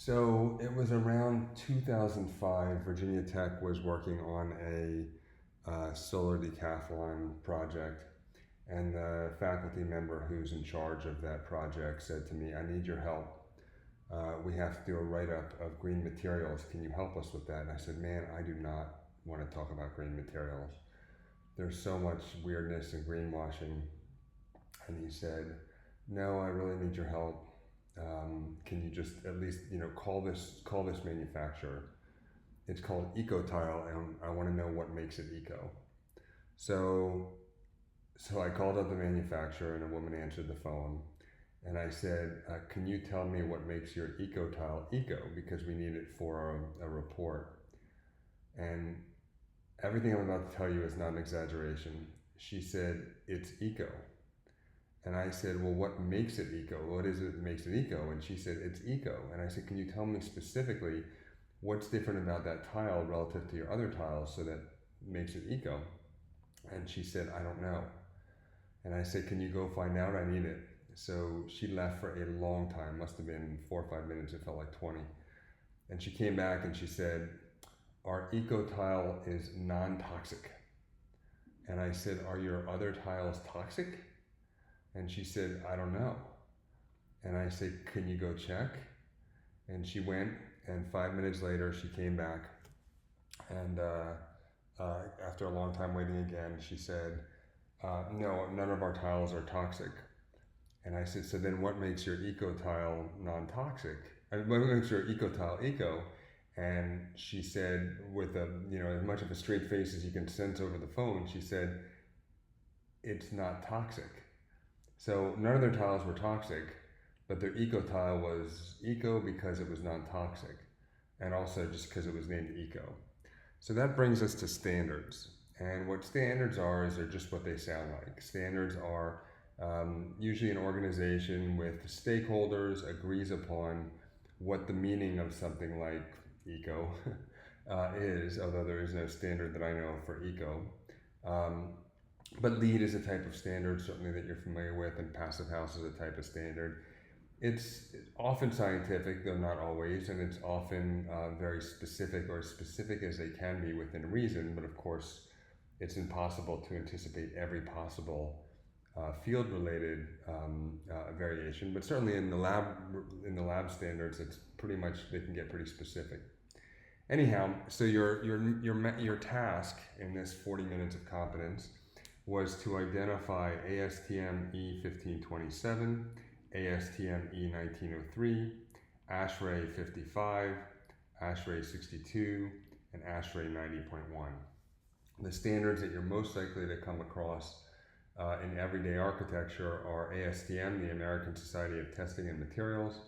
So it was around 2005. Virginia Tech was working on a solar decathlon project, and the faculty member who's in charge of that project said to me, "I need your help. We have to do a write-up of green materials. Can you help us with that?" And I said, "Man, I do not want to talk about green materials. There's so much weirdness and greenwashing." And he said, "No, I really need your help. Can you just at least call this manufacturer? It's called EcoTile, and I want to know what makes it eco." So I called up the manufacturer, and a woman answered the phone, and I said, "Can you tell me what makes your EcoTile eco? Because we need it for a report." And everything I'm about to tell you is not an exaggeration. She said, "It's eco." And I said, "Well, what makes it eco? What is it that makes it eco?" And she said, "It's eco." And I said, "Can you tell me specifically what's different about that tile relative to your other tiles so that makes it eco?" And she said, "I don't know." And I said, "Can you go find out? I need it." So she left for a long time, must have been 4 or 5 minutes, it felt like 20. And she came back and she said, "Our eco tile is non-toxic." And I said, "Are your other tiles toxic?" And she said, "I don't know." And I said, "Can you go check?" And she went, and 5 minutes later, she came back. And after a long time waiting again, she said, "No, none of our tiles are toxic." And I said, "So then what makes your eco tile non-toxic? What makes your eco tile eco?" And she said, with as much of a straight face as you can sense over the phone, she said, "It's not toxic." So none of their tiles were toxic, but their eco tile was eco because it was non-toxic, and also just because it was named eco. So that brings us to standards. And what standards are is they're just what they sound like. Standards are usually an organization with stakeholders agrees upon what the meaning of something like eco is, although there is no standard that I know for eco. But LEED is a type of standard, certainly, that you're familiar with, and Passive House is a type of standard. It's often scientific, though not always, and it's often very specific, or as specific as they can be within reason, but of course, it's impossible to anticipate every possible field-related variation, but certainly in the lab standards, it's pretty much, they can get pretty specific. Anyhow, so your task in this 40 minutes of competence was to identify ASTM E1527, ASTM E1903, ASHRAE 55, ASHRAE 62, and ASHRAE 90.1. The standards that you're most likely to come across in everyday architecture are ASTM, the American Society of Testing and Materials,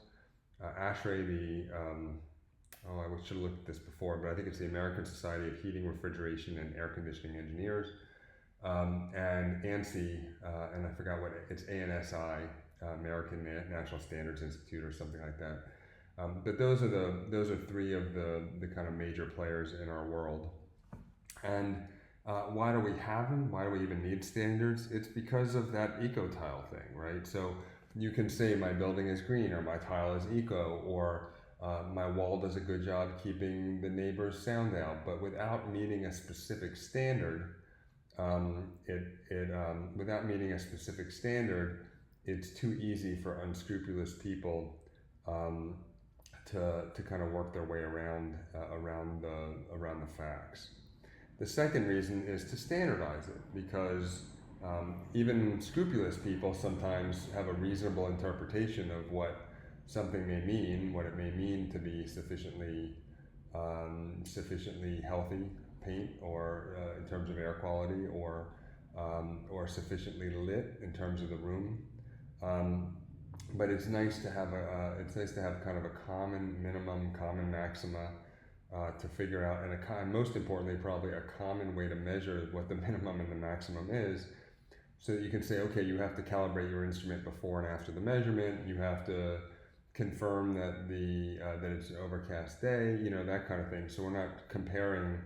ASHRAE, I should have looked at this before, but I think it's the American Society of Heating, Refrigeration, and Air Conditioning Engineers, and ANSI, and I forgot what, it's ANSI, American National Standards Institute, or something like that. But those are three of the kind of major players in our world. And why do we have them? Why do we even need standards? It's because of that eco tile thing, right? So you can say my building is green, or my tile is eco, or my wall does a good job keeping the neighbor's sound out, but without meeting a specific standard, without meeting a specific standard, it's too easy for unscrupulous people to kind of work their way around the facts. The second reason is to standardize it, because even scrupulous people sometimes have a reasonable interpretation of what something may mean, what it may mean to be sufficiently healthy paint, or in terms of air quality, or sufficiently lit in terms of the room. But it's nice to have kind of a common minimum, common maxima to figure out, and most importantly, probably a common way to measure what the minimum and the maximum is, so that you can say, okay, you have to calibrate your instrument before and after the measurement. You have to confirm that that it's an overcast day, that kind of thing. So we're not comparing,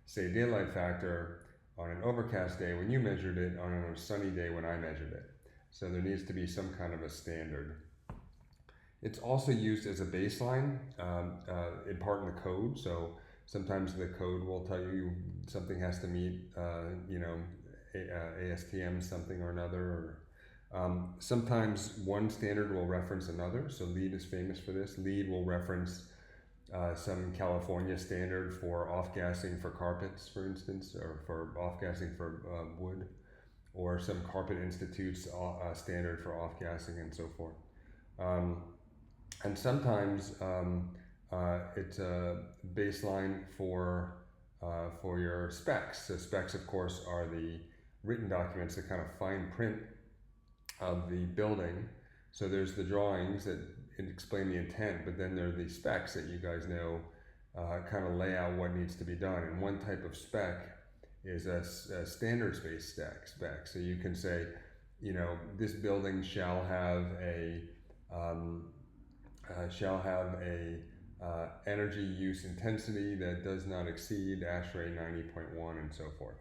say, daylight factor on an overcast day when you measured it on a sunny day when I measured it. So there needs to be some kind of a standard. It's also used as a baseline, in part in the code. So sometimes the code will tell you something has to meet, ASTM something or another. Or, sometimes one standard will reference another. So LEED is famous for this. LEED will reference some California standard for off-gassing for carpets, for instance, or for off-gassing for wood, or some Carpet Institute's standard for off-gassing and so forth. And sometimes it's a baseline for your specs. So specs, of course, are the written documents, the kind of fine print of the building. So there's the drawings that explain the intent, but then there are the specs that you guys know kind of lay out what needs to be done. And one type of spec is a standards-based spec. So you can say, this building shall have a energy use intensity that does not exceed ASHRAE 90.1 and so forth.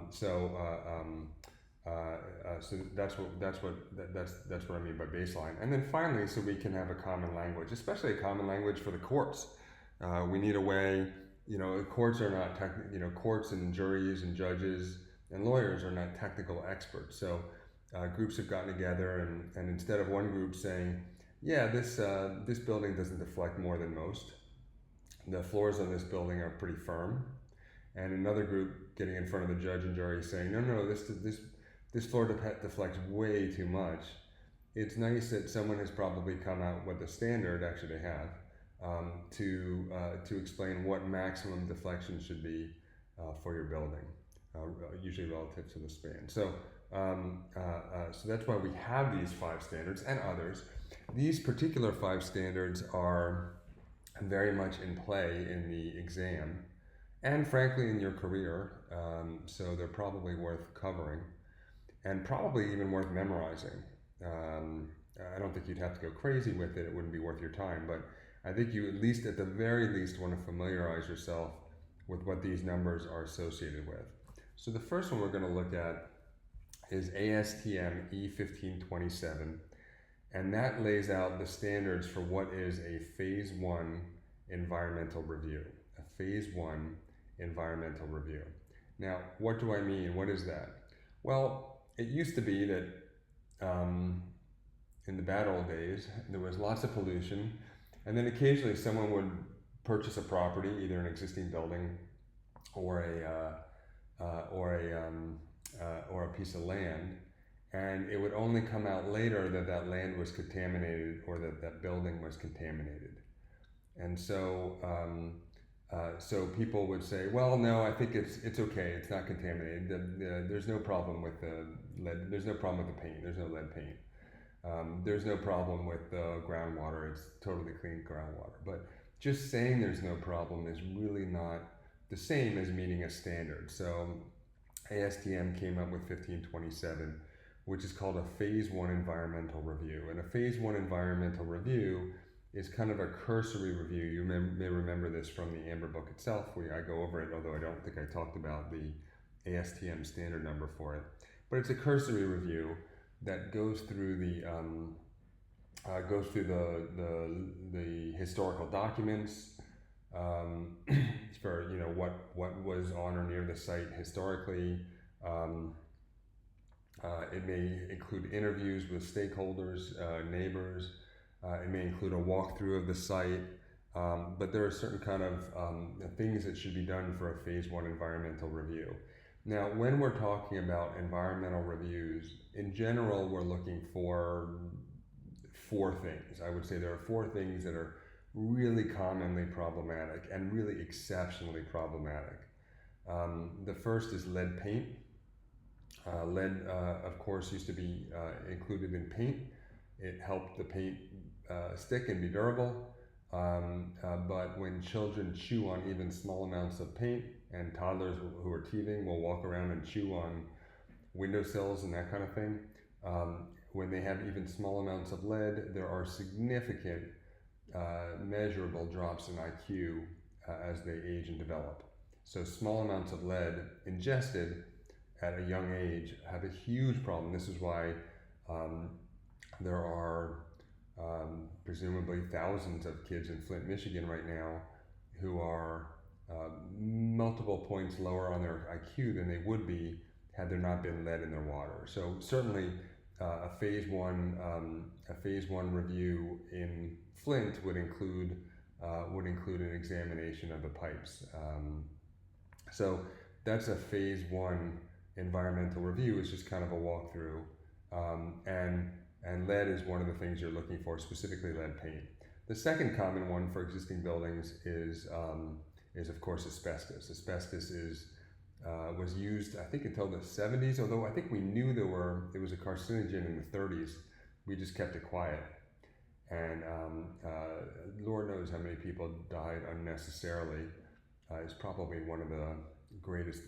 So that's what I mean by baseline. And then finally, so we can have a common language, especially a common language for the courts. We need a way. Courts are not courts and juries and judges and lawyers are not technical experts. So groups have gotten together and instead of one group saying, yeah, this building doesn't deflect more than most. The floors on this building are pretty firm. And another group getting in front of the judge and jury saying, no, this floor deflects way too much. It's nice that someone has probably come out with a standard, actually they have, to explain what maximum deflection should be for your building, usually relative to the span. So that's why we have these 5 standards and others. These particular 5 standards are very much in play in the exam and frankly in your career, so they're probably worth covering and probably even worth memorizing. I don't think you'd have to go crazy with it wouldn't be worth your time, but I think you at the very least want to familiarize yourself with what these numbers are associated with. So the first one we're going to look at is ASTM E1527, and that lays out the standards for what is a Phase 1 environmental review. A Phase 1 environmental review. Now, what do I mean? What is that? Well, it used to be that in the bad old days, there was lots of pollution, and then occasionally someone would purchase a property, either an existing building or a piece of land, and it would only come out later that that land was contaminated or that that building was contaminated. And so so people would say, well, no, I think it's okay, it's not contaminated. There's no problem with the lead. There's no problem with the paint. There's no lead paint. There's no problem with the groundwater. It's totally clean groundwater. But just saying there's no problem is really not the same as meeting a standard. So ASTM came up with 1527, which is called a Phase 1 environmental review. And a Phase 1 environmental review is kind of a cursory review. You may remember this from the Amber book itself, where I go over it, although I don't think I talked about the ASTM standard number for it. But it's a cursory review that goes through the historical documents for what was on or near the site historically. It may include interviews with stakeholders, neighbors. It may include a walkthrough of the site, but there are certain kind of things that should be done for a Phase 1 environmental review. Now, when we're talking about environmental reviews, in general, we're looking for 4 things. I would say there are 4 things that are really commonly problematic and really exceptionally problematic. The first is lead paint. Lead, of course, used to be included in paint. It helped the paint stick and be durable, but when children chew on even small amounts of paint, and toddlers who are teething will walk around and chew on windowsills and that kind of thing, when they have even small amounts of lead, there are significant measurable drops in IQ as they age and develop. So small amounts of lead ingested at a young age have a huge problem. This is why there are presumably thousands of kids in Flint, Michigan right now who are multiple points lower on their IQ than they would be had there not been lead in their water. So certainly a phase one review in Flint would include an examination of the pipes. So that's a phase one environmental review. It's just kind of a walkthrough, and lead is one of the things you're looking for, specifically lead paint. The second common one for existing buildings is of course asbestos. Asbestos was used, I think, until the 70s, although I think we knew it was a carcinogen in the 30s. We just kept it quiet. And Lord knows how many people died unnecessarily. It's probably one of the greatest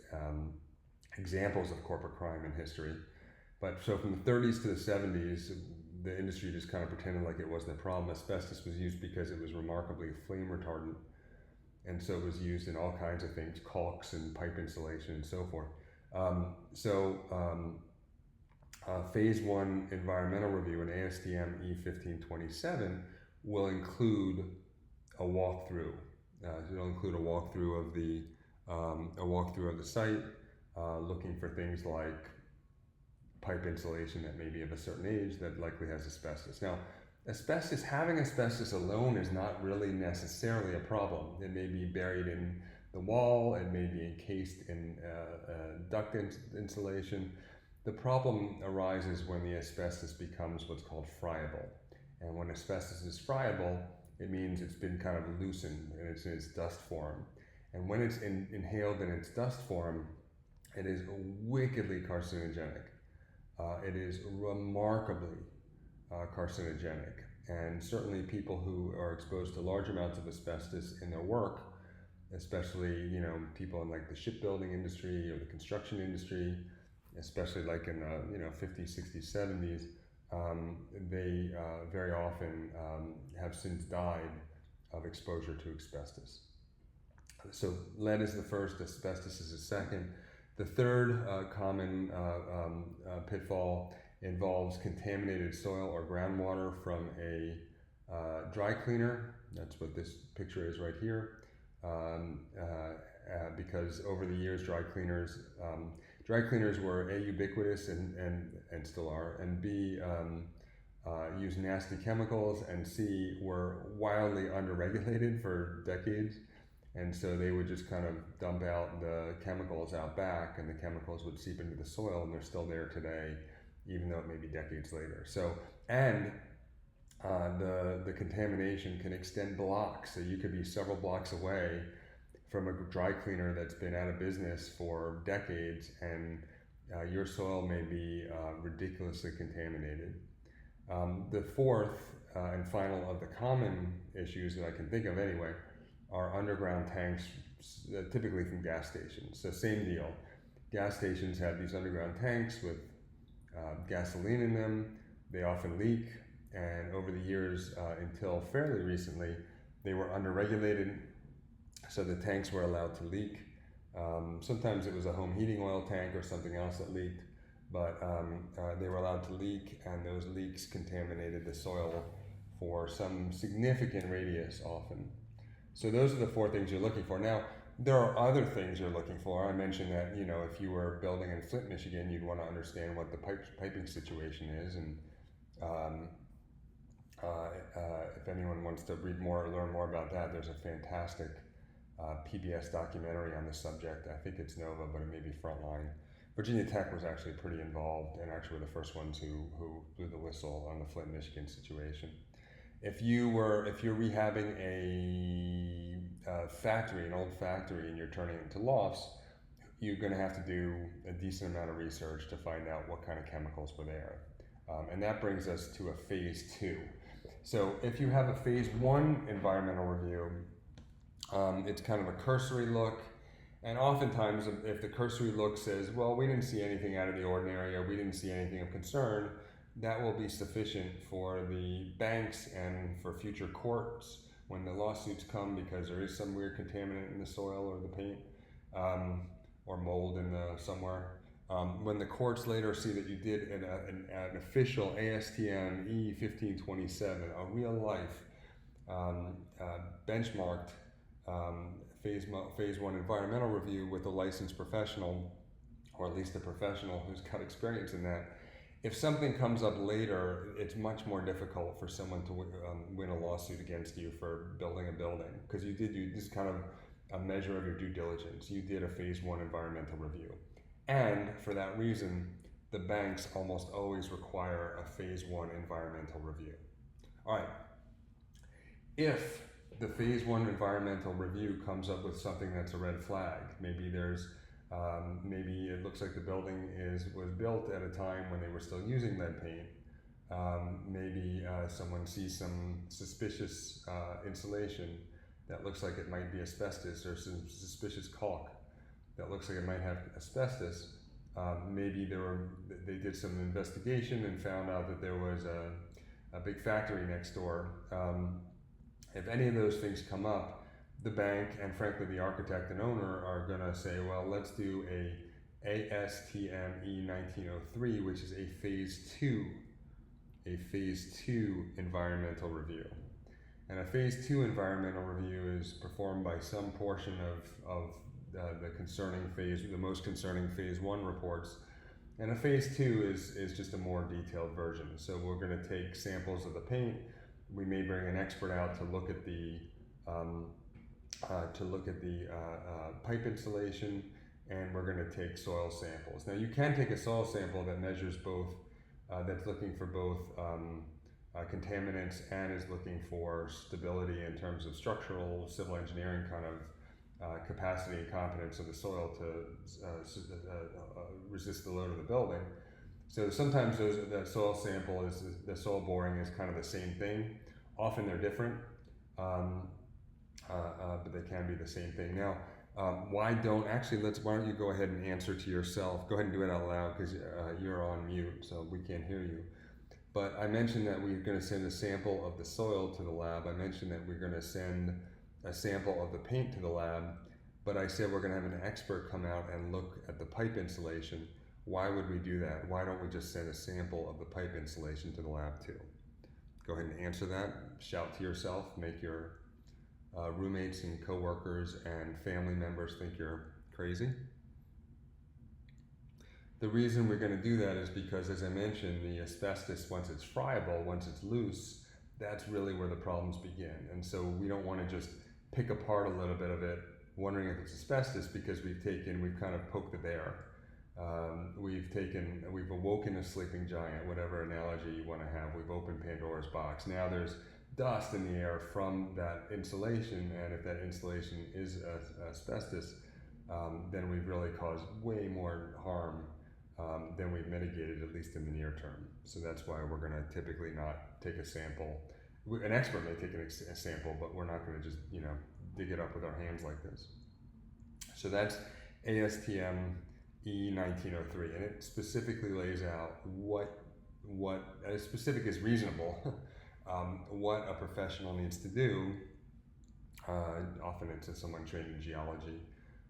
examples of corporate crime in history. But so from the 30s to the 70s, the industry just kind of pretended like it wasn't a problem. Asbestos was used because it was remarkably flame retardant. And so it was used in all kinds of things, caulks and pipe insulation and so forth. Phase one environmental review in ASTM E1527 will include a walkthrough. It'll include a walkthrough of the site, looking for things like pipe insulation that may be of a certain age that likely has asbestos. Now, having asbestos alone is not really necessarily a problem. It may be buried in the wall, it may be encased in duct insulation. The problem arises when the asbestos becomes what's called friable. And when asbestos is friable, it means it's been kind of loosened and it's in its dust form. And when it's inhaled in its dust form, it is wickedly carcinogenic. It is remarkably carcinogenic. And certainly people who are exposed to large amounts of asbestos in their work, especially people in like the shipbuilding industry or the construction industry, especially like in the 50s, 60s, 70s, they very often have since died of exposure to asbestos. So lead is the first, asbestos is the second. The third common pitfall involves contaminated soil or groundwater from a dry cleaner. That's what this picture is right here. Because over the years, dry cleaners were A, ubiquitous and still are, and B, used nasty chemicals, and C, were wildly underregulated for decades. And so they would just kind of dump out the chemicals out back, and the chemicals would seep into the soil, and they're still there today, even though it may be decades later. So, and the contamination can extend blocks. So you could be several blocks away from a dry cleaner that's been out of business for decades, and your soil may be ridiculously contaminated. The fourth and final of the common issues that I can think of anyway are underground tanks, typically from gas stations. So same deal. Gas stations have these underground tanks with gasoline in them. They often leak, and over the years, until fairly recently, they were underregulated, so the tanks were allowed to leak. Sometimes it was a home heating oil tank or something else that leaked, but they were allowed to leak, and those leaks contaminated the soil for some significant radius often. So those are the four things you're looking for. Now, there are other things you're looking for. I mentioned that, if you were building in Flint, Michigan, you'd want to understand what the piping situation is. And if anyone wants to read more or learn more about that, there's a fantastic PBS documentary on the subject. I think it's Nova, but it may be Frontline. Virginia Tech was actually pretty involved, and actually were the first ones who blew the whistle on the Flint, Michigan situation. If you're rehabbing an old factory, and you're turning it into lofts, you're going to have to do a decent amount of research to find out what kind of chemicals were there. And that brings us to a phase two. So if you have a phase one environmental review, it's kind of a cursory look. And oftentimes, if the cursory look says, well, we didn't see anything out of the ordinary, or we didn't see anything of concern, that will be sufficient for the banks and for future courts when the lawsuits come because there is some weird contaminant in the soil or the paint, or mold somewhere. When the courts later see that you did an official ASTM E1527, a real life benchmarked phase one environmental review with a licensed professional, or at least a professional who's got experience in that, if something comes up later, it's much more difficult for someone to win a lawsuit against you for building a building, because you this is kind of a measure of your due diligence. You did a phase one environmental review. And for that reason, the banks almost always require a phase one environmental review. All right. If the phase one environmental review comes up with something that's a red flag, maybe maybe it looks like the building was built at a time when they were still using lead paint. Maybe someone sees some suspicious insulation that looks like it might be asbestos, or some suspicious caulk that looks like it might have asbestos. Maybe they did some investigation and found out that there was a big factory next door. If any of those things come up, the bank and frankly the architect and owner are going to say, well, let's do a ASTM E1903, which is a phase two environmental review. And a phase two environmental review is performed by some portion of the most concerning phase one reports. And a phase two is just a more detailed version. So we're going to take samples of the paint. We may bring an expert out to look at the pipe insulation, and we're going to take soil samples. Now you can take a soil sample that measures both, that's looking for both contaminants and is looking for stability in terms of structural, civil engineering kind of capacity and competence of the soil to resist the load of the building. So sometimes the soil sample the soil boring is kind of the same thing. Often they're different, but they can be the same thing. Now, why don't you go ahead and answer to yourself? Go ahead and do it out loud, because you're on mute, so we can't hear you. But I mentioned that we're going to send a sample of the soil to the lab. I mentioned that we're going to send a sample of the paint to the lab, but I said we're going to have an expert come out and look at the pipe insulation. Why would we do that? Why don't we just send a sample of the pipe insulation to the lab too? Go ahead and answer that. Shout to yourself. Make your roommates and coworkers and family members think you're crazy. The reason we're going to do that is because, as I mentioned, the asbestos, once it's friable, once it's loose, that's really where the problems begin. And so we don't want to just pick apart a little bit of it, wondering if it's asbestos, because we've kind of poked the bear. We've awoken a sleeping giant, whatever analogy you want to have. We've opened Pandora's box. Now there's dust in the air from that insulation, and if that insulation is asbestos, then we've really caused way more harm than we've mitigated, at least in the near term. So that's why we're going to typically not take a sample. An expert may take a sample, but we're not going to just dig it up with our hands like this. So that's ASTM E1903, and it specifically lays out what as specific as reasonable, what a professional needs to do. Often it's someone trained in geology,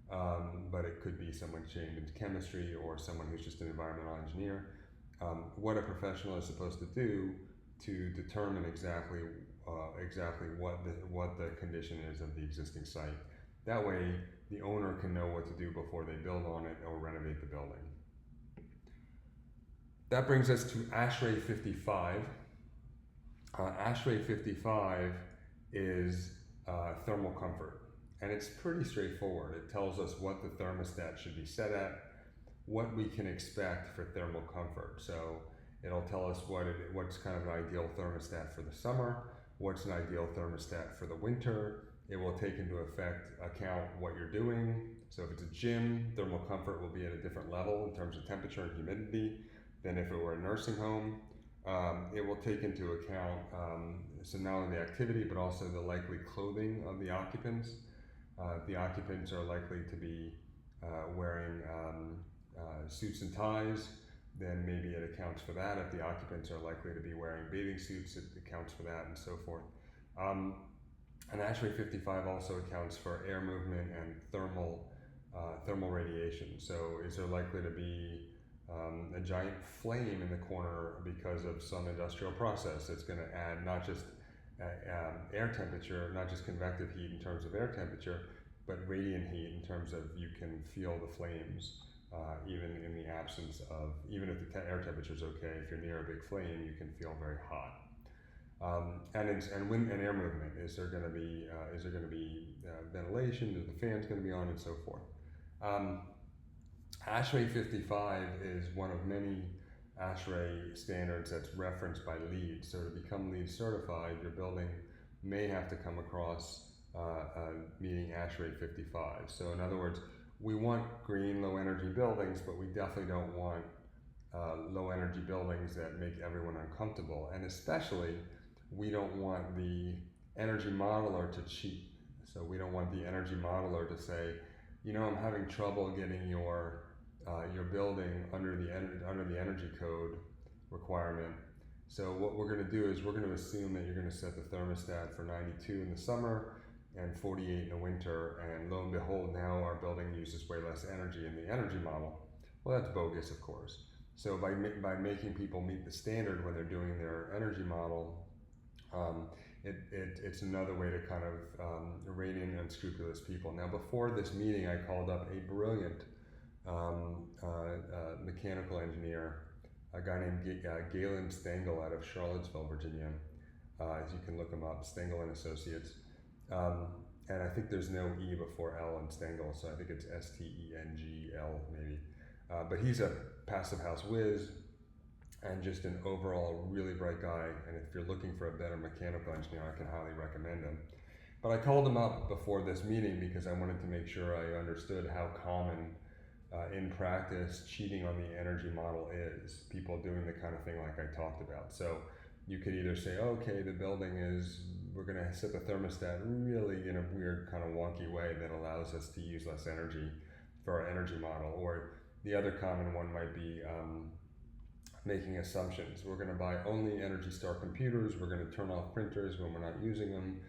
but it could be someone trained in chemistry or someone who's just an environmental engineer. What a professional is supposed to do to determine exactly what the condition is of the existing site. That way, the owner can know what to do before they build on it or renovate the building. That brings us to ASHRAE 55. ASHRAE 55 is thermal comfort, and it's pretty straightforward. It tells us what the thermostat should be set at, what we can expect for thermal comfort. So it'll tell us what's kind of an ideal thermostat for the summer, what's an ideal thermostat for the winter. It will take into account what you're doing. So if it's a gym, thermal comfort will be at a different level in terms of temperature and humidity than if it were a nursing home. It will take into account so not only the activity, but also the likely clothing of the occupants. If the occupants are likely to be wearing suits and ties, then maybe it accounts for that. If the occupants are likely to be wearing bathing suits, it accounts for that, and so forth. And ASHRAE 55 also accounts for air movement and thermal thermal radiation. So is there likely to be a giant flame in the corner because of some industrial process that's going to add not just air temperature, not just convective heat in terms of air temperature, but radiant heat in terms of you can feel the flames even in the absence of, even if the air temperature is okay, if you're near a big flame, you can feel very hot. And wind and air movement. Is there going to be ventilation? Is the fans going to be on, and so forth? ASHRAE 55 is one of many ASHRAE standards that's referenced by LEED. So to become LEED certified, your building may have to come across meeting ASHRAE 55. So in other words, we want green, low energy buildings, but we definitely don't want low energy buildings that make everyone uncomfortable. And especially, we don't want the energy modeler to cheat. So we don't want the energy modeler to say, you know, I'm having trouble getting your building under the energy code requirement. So what we're going to do is we're going to assume that you're going to set the thermostat for 92 in the summer and 48 in the winter, and lo and behold, now our building uses way less energy in the energy model. Well, that's bogus, of course. So by making people meet the standard when they're doing their energy model, it's another way to kind of rein in unscrupulous people. Now, before this meeting, I called up a brilliant mechanical engineer, a guy named Galen Stengel out of Charlottesville, Virginia. As you can look him up, Stengel and Associates. And I think there's no E before L in Stengel, so I think it's Stengl maybe. But he's a passive house whiz and just an overall really bright guy. And if you're looking for a better mechanical engineer, I can highly recommend him. But I called him up before this meeting because I wanted to make sure I understood how common in practice cheating on the energy model is. People doing the kind of thing like I talked about. So you could either say, okay, the building is, we're going to set the thermostat really in a weird kind of wonky way that allows us to use less energy for our energy model. Or the other common one might be making assumptions. We're going to buy only Energy Star computers. We're going to turn off printers when we're not using them.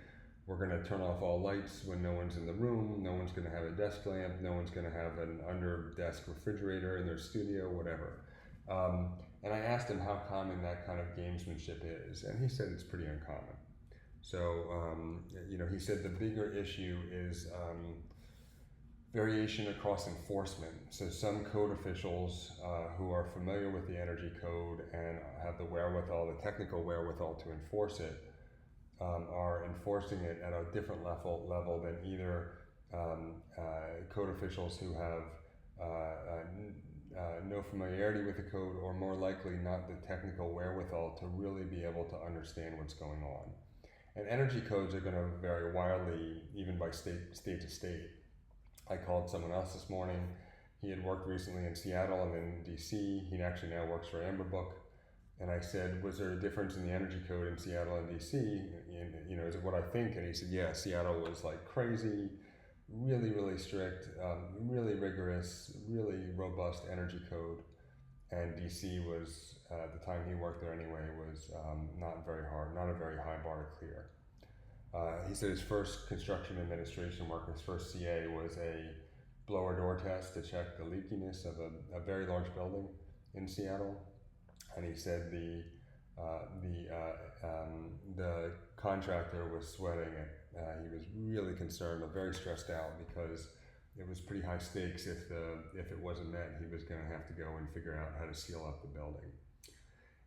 We're going to turn off all lights when no one's in the room. No one's going to have a desk lamp. No one's going to have an under-desk refrigerator in their studio, whatever. And I asked him how common that kind of gamesmanship is, and he said it's pretty uncommon. So, he said the bigger issue is variation across enforcement. So some code officials who are familiar with the energy code and have the wherewithal, the technical wherewithal to enforce it, are enforcing it at a different level than either code officials who have no familiarity with the code, or more likely not the technical wherewithal to really be able to understand what's going on. And energy codes are going to vary wildly, even by state to state. I called someone else this morning. He had worked recently in Seattle and in DC. He actually now works for Amberbook. And I said, was there a difference in the energy code in Seattle and DC? And, is it what I think? And he said, yeah, Seattle was like crazy, really, really strict, really rigorous, really robust energy code. And DC was, at the time he worked there anyway, was not very hard, not a very high bar to clear. He said his first construction administration work, his first CA, was a blower door test to check the leakiness of a very large building in Seattle. And he said the contractor was sweating it. He was really concerned, very stressed out, because it was pretty high stakes. If it wasn't met, he was going to have to go and figure out how to seal up the building.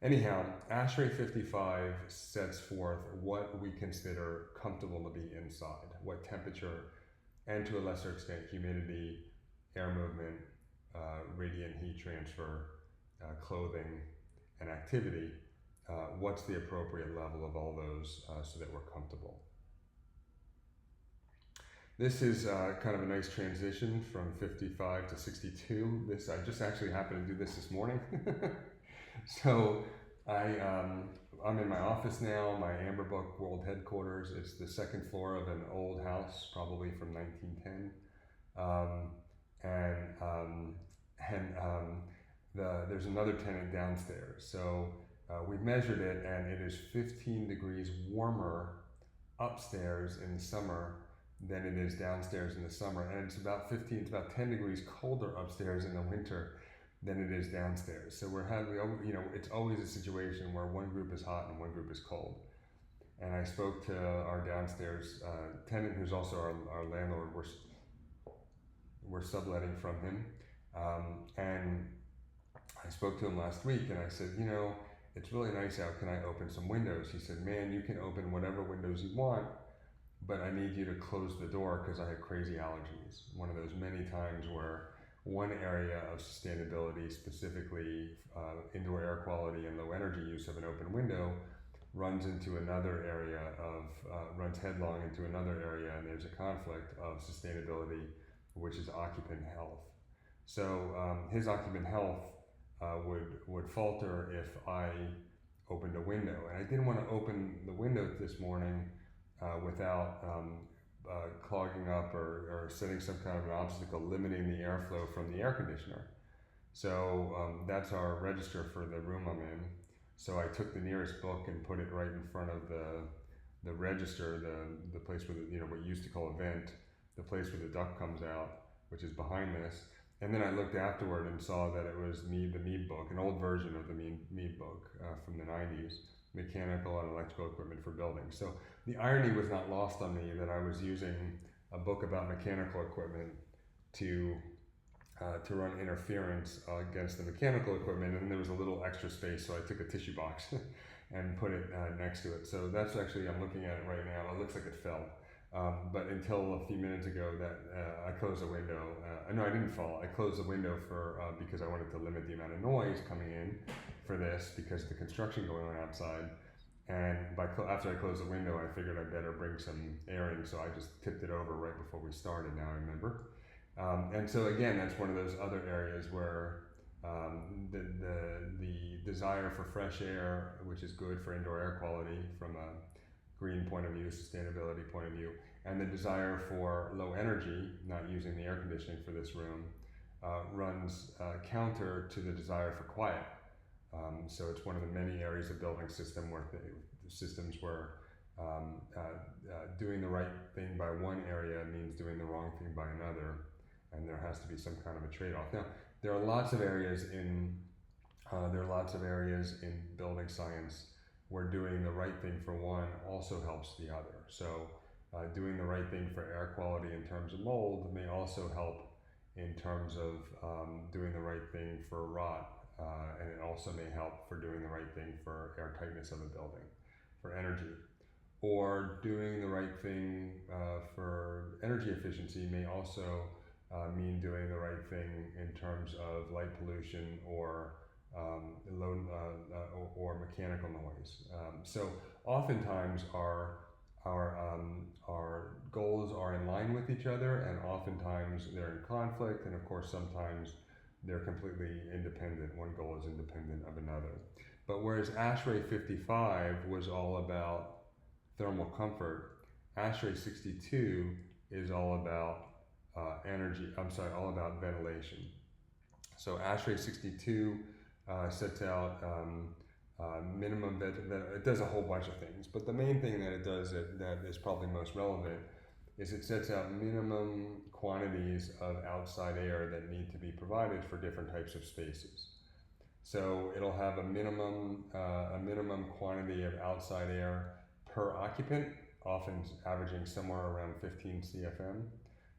Anyhow, ASHRAE 55 sets forth what we consider comfortable to be inside, what temperature, and to a lesser extent, humidity, air movement, radiant heat transfer, clothing, and activity, what's the appropriate level of all those so that we're comfortable. This is kind of a nice transition from 55 to 62. I just actually happened to do this morning. So I'm in my office now, my Amberbook World Headquarters. It's the second floor of an old house, probably from 1910. There's another tenant downstairs. So we measured it, and it is 15 degrees warmer upstairs in the summer than it is downstairs in the summer, and it's about 10 degrees colder upstairs in the winter than it is downstairs. So we're having, it's always a situation where one group is hot and one group is cold. And I spoke to our downstairs tenant, who's also our landlord. We're subletting from him, and I spoke to him last week, and I said, it's really nice out. Can I open some windows? He said, man, you can open whatever windows you want, but I need you to close the door because I have crazy allergies. One of those many times where one area of sustainability, specifically indoor air quality and low energy use of an open window, runs into another area runs headlong into another area, and there's a conflict of sustainability, which is occupant health. So his occupant health would falter if I opened a window, and I didn't want to open the window this morning without clogging up or setting some kind of an obstacle limiting the airflow from the air conditioner. So that's our register for the room I'm in. So I took the nearest book and put it right in front of the register, the place where what you used to call a vent, the place where the duct comes out, which is behind this. And then I looked afterward and saw that it was the Mead book, an old version of the Mead book from the 90s, Mechanical and Electrical Equipment for Buildings. So the irony was not lost on me that I was using a book about mechanical equipment to run interference against the mechanical equipment, and there was a little extra space, so I took a tissue box and put it next to it. So that's actually, I'm looking at it right now, it looks like it fell. But until a few minutes ago that I closed the window, no, I didn't fall. I closed the window because I wanted to limit the amount of noise coming in for this because of the construction going on outside. And after I closed the window, I figured I'd better bring some air in, so I just tipped it over right before we started, now I remember. And so again, that's one of those other areas where the desire for fresh air, which is good for indoor air quality from a green point of view, sustainability point of view, and the desire for low energy, not using the air conditioning for this room, runs counter to the desire for quiet. So it's one of the many areas of building systems where doing the right thing by one area means doing the wrong thing by another, and there has to be some kind of a trade-off. Now, there are lots of areas in building science where doing the right thing for one also helps the other. So doing the right thing for air quality in terms of mold may also help in terms of doing the right thing for rot, and it also may help for doing the right thing for air tightness of a building, for energy. Or doing the right thing for energy efficiency may also mean doing the right thing in terms of light pollution or or mechanical noise. So oftentimes our goals are in line with each other, and oftentimes they're in conflict, and of course sometimes they're completely independent. One goal is independent of another. But whereas ASHRAE 55 was all about thermal comfort, ASHRAE 62 is all about all about ventilation. So ASHRAE 62 sets out minimum it does a whole bunch of things, but the main thing that it does that is probably most relevant is it sets out minimum quantities of outside air that need to be provided for different types of spaces. So it'll have a minimum quantity of outside air per occupant, often averaging somewhere around 15 CFM.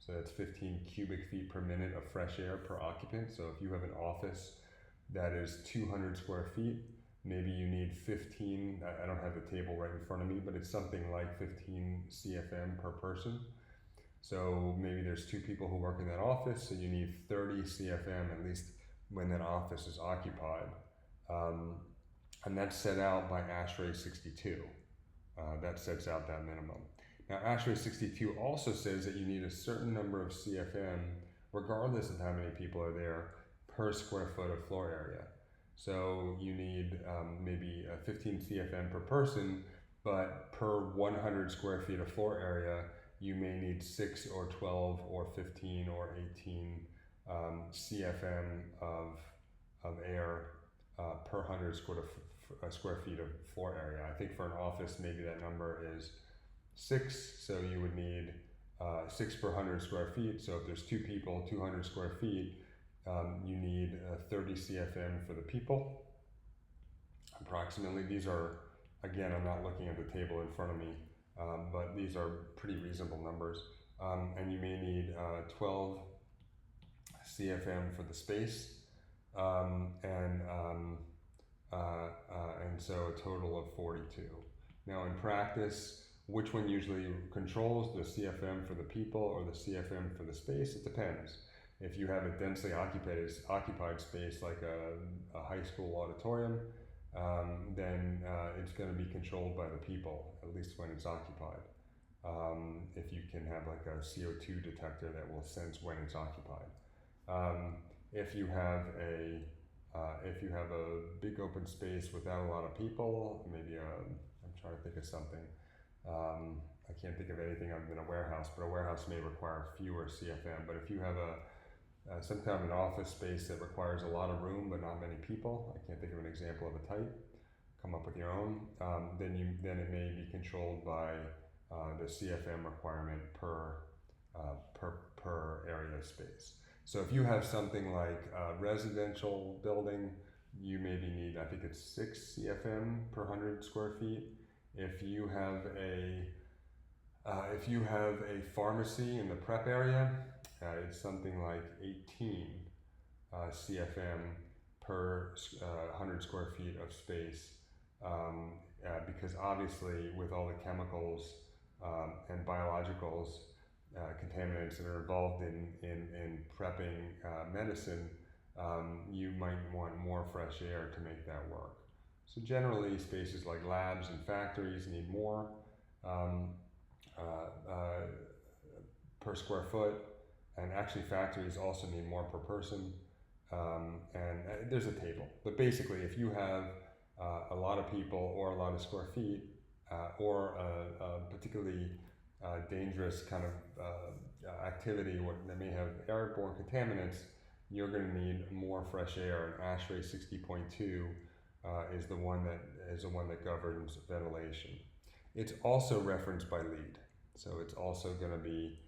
So that's 15 cubic feet per minute of fresh air per occupant. So if you have an office that is 200 square feet, maybe you need 15, I don't have the table right in front of me, but it's something like 15 CFM per person. So maybe there's 2 people who work in that office, so you need 30 CFM at least when that office is occupied. And that's set out by ASHRAE 62. That sets out that minimum. Now ASHRAE 62 also says that you need a certain number of CFM, regardless of how many people are there, per square foot of floor area. So you need maybe 15 CFM per person, but per 100 square feet of floor area, you may need 6 or 12 or 15 or 18 CFM of air per 100 square feet of floor area. I think for an office, maybe that number is 6, so you would need 6 per 100 square feet. So if there's 2 people, 200 square feet, you need 30 CFM for the people, approximately. These are, again, I'm not looking at the table in front of me, but these are pretty reasonable numbers. And you may need 12 CFM for the space, and so a total of 42. Now in practice, which one usually controls, the CFM for the people or the CFM for the space? It depends. If you have a densely occupied space like a high school auditorium, then it's going to be controlled by the people, at least when it's occupied. If you can have like a CO2 detector that will sense when it's occupied. If you have a big open space without a lot of people, maybe I'm trying to think of something. I can't think of anything other than a warehouse, but a warehouse may require fewer CFM. But if you have some kind of an office space that requires a lot of room but not many people, I can't think of an example of a type. Come up with your own. Then it may be controlled by the CFM requirement per area of space. So if you have something like a residential building, you maybe need, I think it's 6 CFM per 100 square feet. If you have a pharmacy in the prep area, it's something like 18 CFM per 100 square feet of space, because obviously with all the chemicals and biologicals, contaminants that are involved in prepping medicine, you might want more fresh air to make that work. So generally, spaces like labs and factories need more per square foot, and actually factories also need more per person. And there's a table, but basically, if you have a lot of people or a lot of square feet, or a particularly dangerous kind of activity that may have airborne contaminants, you're going to need more fresh air. And ASHRAE 60.2 is the one that governs ventilation. It's also referenced by LEED, so it's also going to be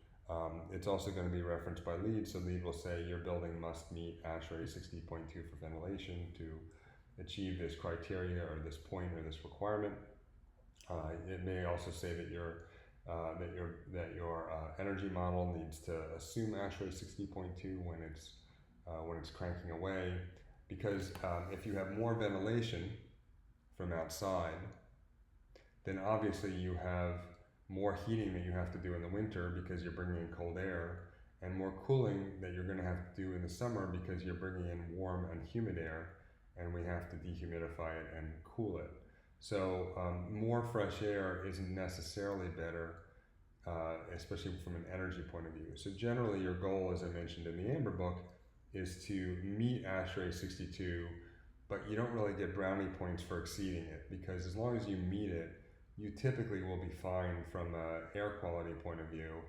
referenced by LEED. So LEED will say your building must meet ASHRAE 60.2 for ventilation to achieve this criteria or this point or this requirement. It may also say that your energy model needs to assume ASHRAE 60.2 when it's cranking away, because if you have more ventilation from outside, then obviously you have more heating that you have to do in the winter because you're bringing in cold air, and more cooling that you're going to have to do in the summer because you're bringing in warm and humid air, and we have to dehumidify it and cool it. So more fresh air isn't necessarily better, especially from an energy point of view. So generally your goal, as I mentioned in the Amber Book, is to meet ASHRAE 62, but you don't really get brownie points for exceeding it, because as long as you meet it, you typically will be fine from an air quality point of view.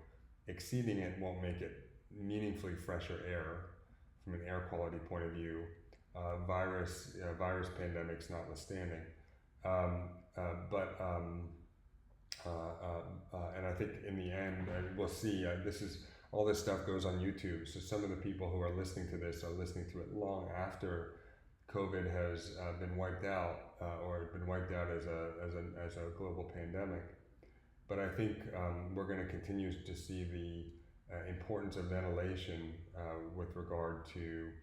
Exceeding it won't make it meaningfully fresher air from an air quality point of view, virus pandemics notwithstanding. And I think in the end, we'll see, all this stuff goes on YouTube. So some of the people who are listening to this are listening to it long after COVID has been wiped out, or been wiped out as a global pandemic. But I think we're going to continue to see the importance of ventilation with regard to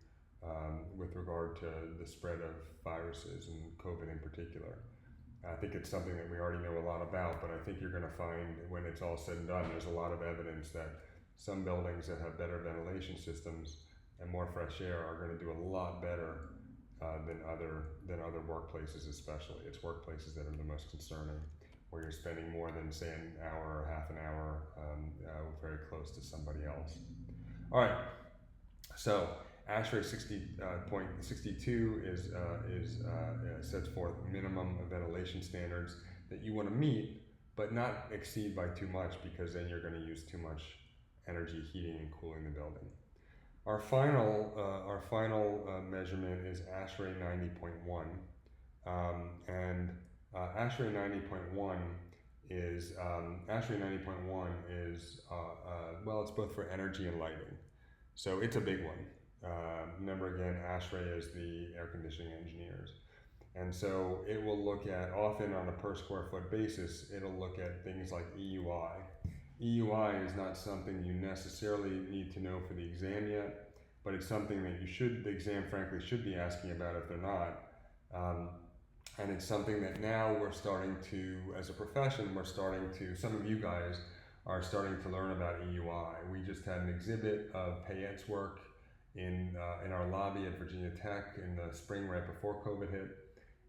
the spread of viruses, and COVID in particular. I think it's something that we already know a lot about, but I think you're going to find when it's all said and done, there's a lot of evidence that some buildings that have better ventilation systems and more fresh air are going to do a lot better than other workplaces, especially. It's workplaces that are the most concerning, where you're spending more than, say, an hour or half an hour very close to somebody else. All right, so ASHRAE 60.62 sets forth minimum ventilation standards that you want to meet, but not exceed by too much, because then you're going to use too much energy heating and cooling the building. Our final measurement is ASHRAE 90.1, and ASHRAE 90.1 is ASHRAE 90.1 is, well, it's both for energy and lighting. So it's a big one. Remember again, ASHRAE is the air conditioning engineers. And so it will look at, often on a per square foot basis, it'll look at things like EUI. EUI is not something you necessarily need to know for the exam yet, but it's something that the exam frankly should be asking about if they're not. And it's something that now we're starting to, as a profession, some of you guys are starting to learn about EUI. We just had an exhibit of Payette's work in our lobby at Virginia Tech in the spring right before COVID hit.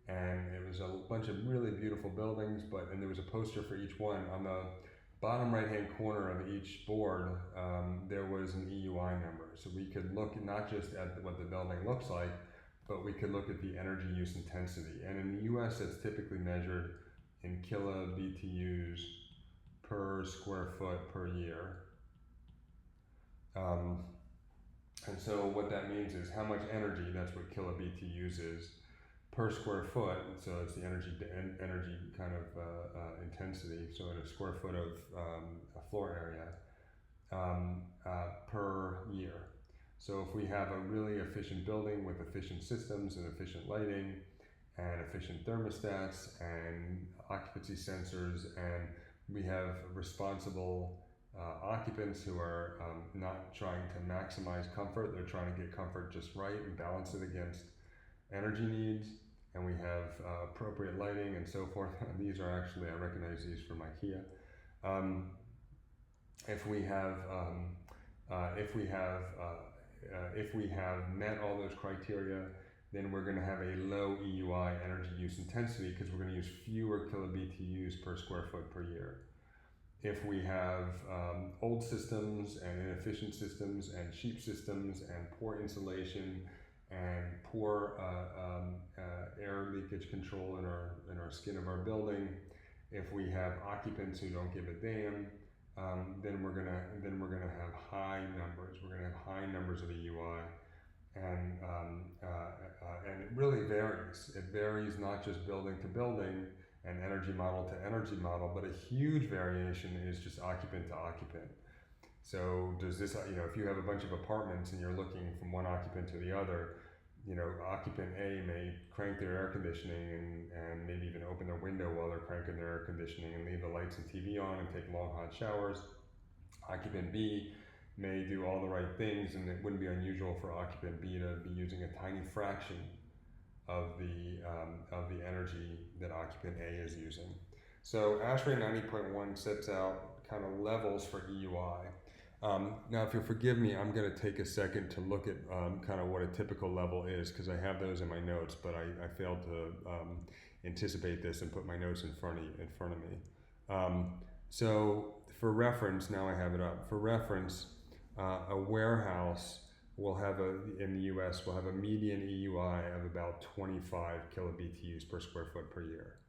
And it was a bunch of really beautiful buildings, and there was a poster for each one. On the bottom right-hand corner of each board, there was an EUI number. So we could look not just at what the building looks like, but we could look at the energy use intensity. And in the US, it's typically measured in kilobTUs per square foot per year. And so what that means is how much energy, that's what kilobTUs is, per square foot. So it's the energy kind of intensity. So in a square foot of a floor area per year. So if we have a really efficient building with efficient systems and efficient lighting and efficient thermostats and occupancy sensors, and we have responsible occupants who are not trying to maximize comfort, they're trying to get comfort just right and balance it against energy needs, and we have appropriate lighting and so forth. These are actually, I recognize these from IKEA. If we have met all those criteria, then we're going to have a low EUI energy use intensity because we're going to use fewer kilobTUs per square foot per year. If we have old systems and inefficient systems and cheap systems and poor insulation and poor air leakage control in our skin of our building, if we have occupants who don't give a damn, then we're gonna have high numbers. We're gonna have high numbers of EUI, and it really varies. It varies not just building to building and energy model to energy model, but a huge variation is just occupant to occupant. So does this, if you have a bunch of apartments and you're looking from one occupant to the other, occupant A may crank their air conditioning and maybe even open their window while they're cranking their air conditioning and leave the lights and TV on and take long hot showers. Occupant B may do all the right things, and it wouldn't be unusual for occupant B to be using a tiny fraction of the energy that occupant A is using. So ASHRAE 90.1 sets out kind of levels for EUI. Now, if you'll forgive me, I'm going to take a second to look at kind of what a typical level is, because I have those in my notes, but I failed to anticipate this and put my notes in front of me. So for reference, now I have it up. For reference, a warehouse will have in the US, will have a median EUI of about 25 kilobTUs per square foot per year.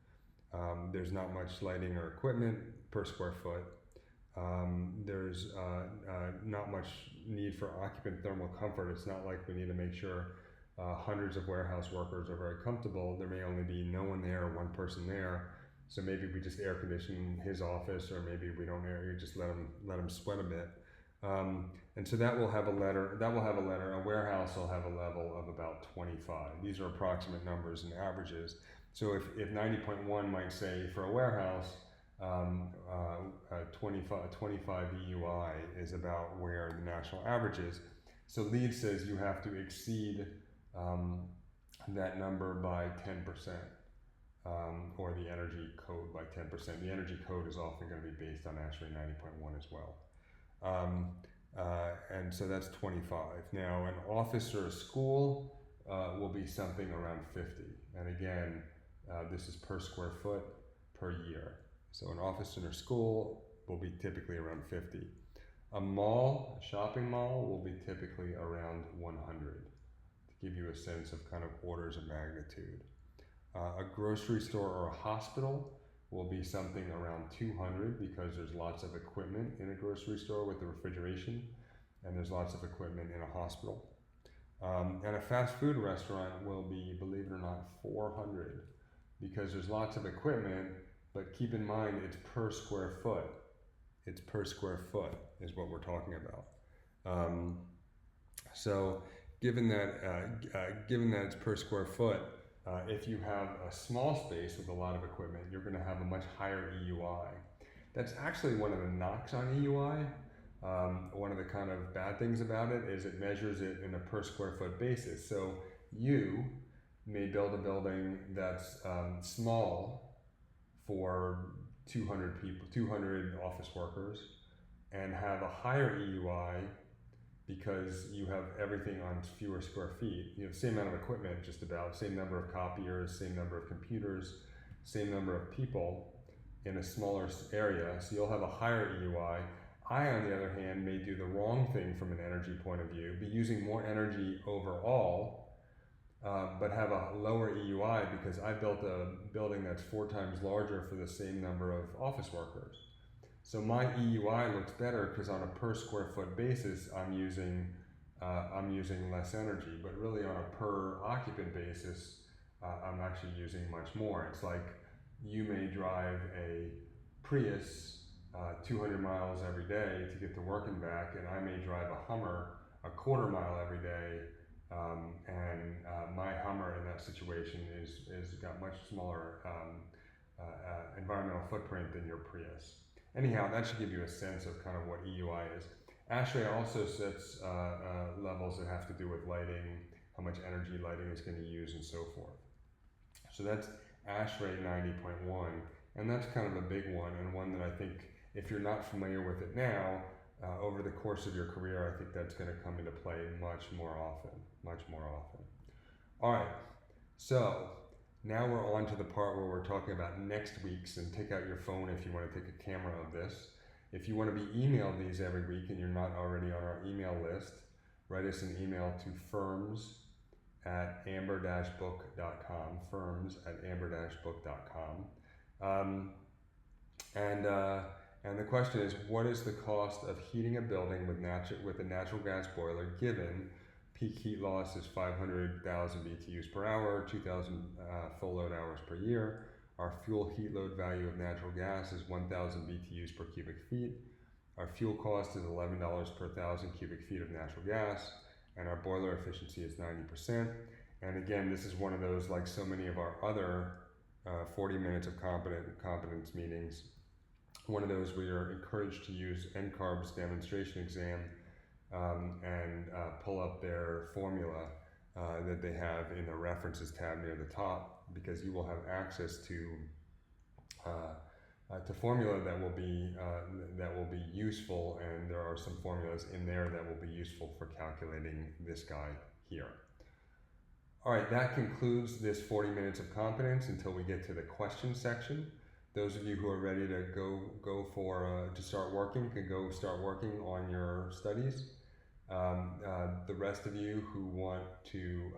There's not much lighting or equipment per square foot. There's not much need for occupant thermal comfort. It's not like we need to make sure hundreds of warehouse workers are very comfortable. There may only be no one there or one person there. So maybe we just air condition his office, or maybe we don't you just let him sweat a bit. And so that will have a letter. A warehouse will have a level of about 25. These are approximate numbers and averages. So if 90.1 might say for a warehouse, 25 EUI is about where the national average is. So LEED says you have to exceed that number by 10%, or the energy code by 10%. The energy code is often going to be based on ASHRAE 90.1 as well. And so that's 25. Now, an office or a school will be something around 50. And again, this is per square foot per year. So an office and a school will be typically around 50. A shopping mall will be typically around 100, to give you a sense of kind of orders of magnitude. A grocery store or a hospital will be something around 200, because there's lots of equipment in a grocery store with the refrigeration, and there's lots of equipment in a hospital. And a fast food restaurant will be, believe it or not, 400, because there's lots of equipment, but keep in mind it's per square foot. It's per square foot is what we're talking about. Um, so given that it's per square foot, if you have a small space with a lot of equipment, you're going to have a much higher EUI. That's actually one of the knocks on EUI. One of the kind of bad things about it is it measures it in a per square foot basis. So you may build a building that's small for 200 people, 200 office workers, and have a higher EUI because you have everything on fewer square feet. You have the same amount of equipment, just about, same number of copiers, same number of computers, same number of people in a smaller area, so you'll have a higher EUI. I, on the other hand, may do the wrong thing from an energy point of view, be using more energy overall, but have a lower EUI because I built a building that's 4 times larger for the same number of office workers. So my EUI looks better because on a per square foot basis, I'm using less energy, but really on a per occupant basis, I'm actually using much more. It's like you may drive a Prius 200 miles every day to get to work and back, and I may drive a Hummer a quarter mile every day, and my Hummer in that situation is got much smaller environmental footprint than your Prius. Anyhow, that should give you a sense of kind of what EUI is. ASHRAE also sets levels that have to do with lighting, how much energy lighting is going to use, and so forth. So that's ASHRAE 90.1, and that's kind of a big one, and one that I think if you're not familiar with it now, over the course of your career, I think that's going to come into play much more often, much more often. All right, so now we're on to the part where we're talking about next week's, and take out your phone if you want to take a camera of this. If you want to be emailed these every week and you're not already on our email list, write us an email to firms@amber-book.com, firms@amber-book.com. And the question is, what is the cost of heating a building with a natural gas boiler given peak heat loss is 500,000 BTUs per hour, 2,000 full load hours per year. Our fuel heat load value of natural gas is 1,000 BTUs per cubic feet. Our fuel cost is $11 per 1,000 cubic feet of natural gas, and our boiler efficiency is 90%. And again, this is one of those, like so many of our other 40 minutes of competence meetings, one of those where you're encouraged to use NCARB's demonstration exam and pull up their formula that they have in the references tab near the top, because you will have access to formula that will be useful, and there are some formulas in there that will be useful for calculating this guy here. All right, that concludes this 40 minutes of competence until we get to the question section. Those of you who are ready to to start working can go start working on your studies. The rest of you who want to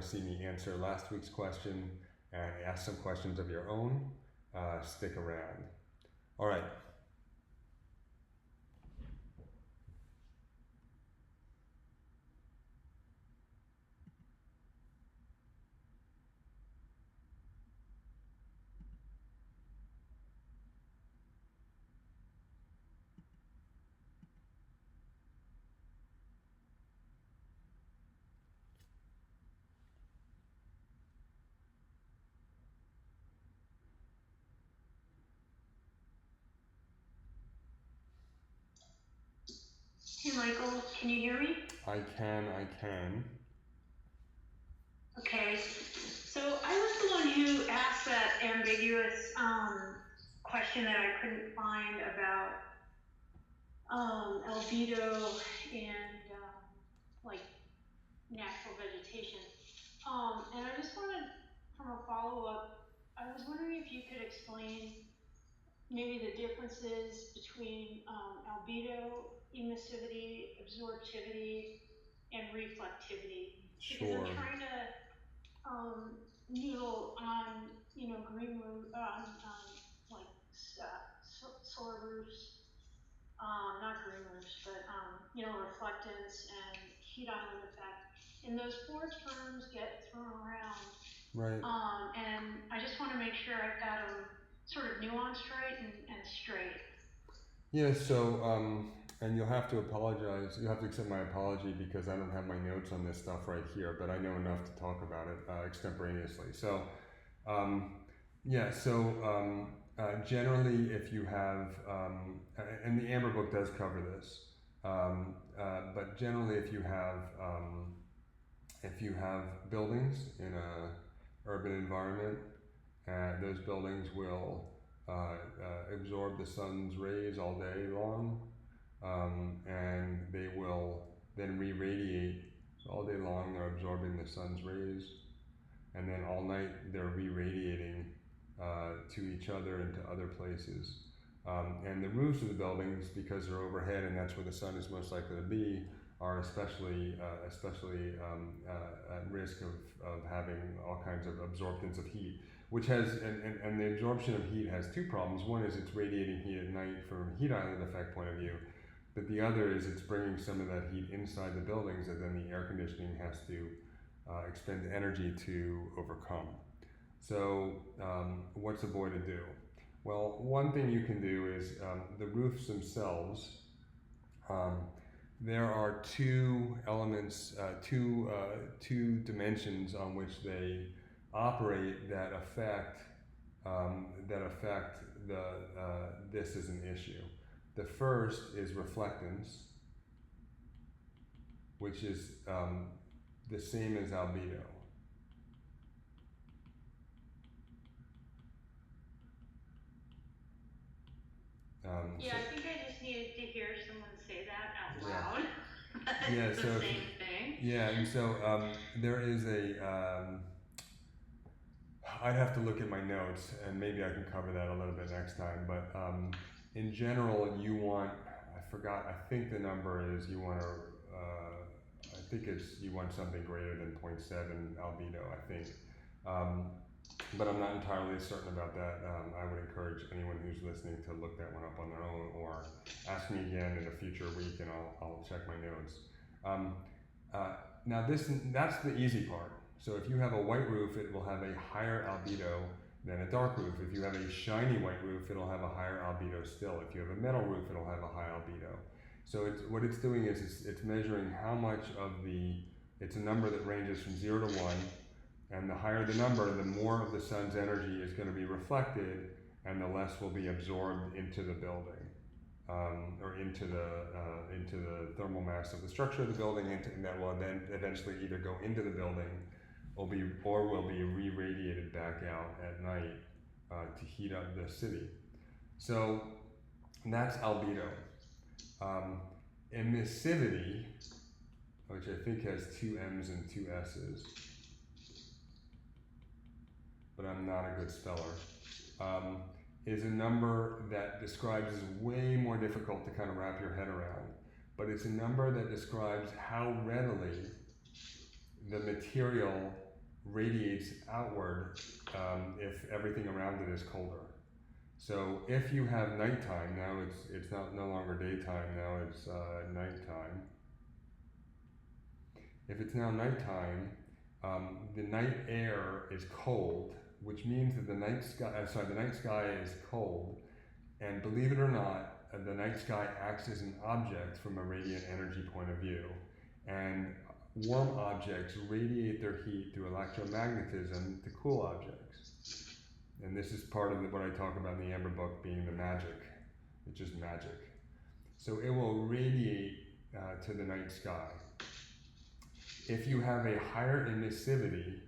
see me answer last week's question and ask some questions of your own, stick around. All right. Hey Michael, can you hear me? I can. Okay, so I was the one who asked that ambiguous question that I couldn't find about albedo and like natural vegetation. And I just wanted, from a follow-up, I was wondering if you could explain maybe the differences between albedo, emissivity, absorptivity, and reflectivity. Sure. Because I'm trying to noodle on, green roof, on like solar roofs, not green roofs, but, reflectance and heat island effect. And those four terms get thrown around. Right. And I just want to make sure I've got them sort of nuanced right and straight. Yeah, so, and you'll have to apologize, you'll have to accept my apology because I don't have my notes on this stuff right here, but I know enough to talk about it extemporaneously. So, um, yeah, so generally if you have, and the Amber Book does cover this, but generally if you have buildings in a urban environment, those buildings will absorb the sun's rays all day long, and they will then re-radiate all day long. They're absorbing the sun's rays, and then all night they're re-radiating to each other and to other places. And the roofs of the buildings, because they're overhead and that's where the sun is most likely to be, are especially at risk of having all kinds of absorptions of heat, which has, and the absorption of heat has two problems. One is it's radiating heat at night from a heat island effect point of view, but the other is it's bringing some of that heat inside the buildings that then the air conditioning has to expend energy to overcome. So what's a boy to do? Well, one thing you can do is the roofs themselves. There are two elements, two dimensions on which they operate that affect the this as an issue. The first is reflectance, which is the same as albedo. Yeah, I think I just needed to hear someone say that out Yeah. loud. Yeah, It's so the if same you- thing. Yeah, and so there is I'd have to look at my notes, and maybe I can cover that a little bit next time. But in general, you want, I forgot, I think the number is you want to, I think it's, you want something greater than 0.7 albedo, I think. But I'm not entirely certain about that. I would encourage anyone who's listening to look that one up on their own, or ask me again in a future week and I'll check my notes. Now that's the easy part. So if you have a white roof, it will have a higher albedo than a dark roof. If you have a shiny white roof, it'll have a higher albedo still. If you have a metal roof, it'll have a high albedo. So what it's doing is it's measuring how much of it's a number that ranges from 0 to 1, and the higher the number, the more of the sun's energy is going to be reflected, and the less will be absorbed into the building. Or into the thermal mass of the structure of the building, and that will then eventually either go into the building or will be re-radiated back out at night to heat up the city. So that's albedo. Emissivity, which I think has 2 M's and 2 S's, but I'm not a good speller. Is a number that describes, is way more difficult to kind of wrap your head around, but it's a number that describes how readily the material radiates outward if everything around it is colder. So if you have nighttime, now it's no longer daytime, now it's nighttime. If it's now nighttime, the night air is cold, which means that the night sky is cold, and believe it or not, the night sky acts as an object from a radiant energy point of view, and warm objects radiate their heat through electromagnetism to cool objects. And this is part of what I talk about in the Amber Book being the magic. It's just magic. So it will radiate to the night sky. If you have a higher emissivity,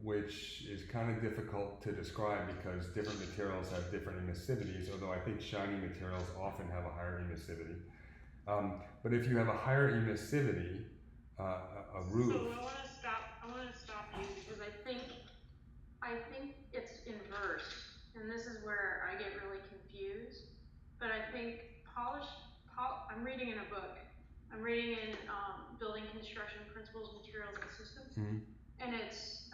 which is kind of difficult to describe because different materials have different emissivities, although I think shiny materials often have a higher emissivity. But if you have a higher emissivity, a roof. So I want to stop you because I think it's inverse, and this is where I get really confused. But I think I'm reading in a book. I'm reading in Building Construction Principles, Materials, and Systems. Mm-hmm. And it's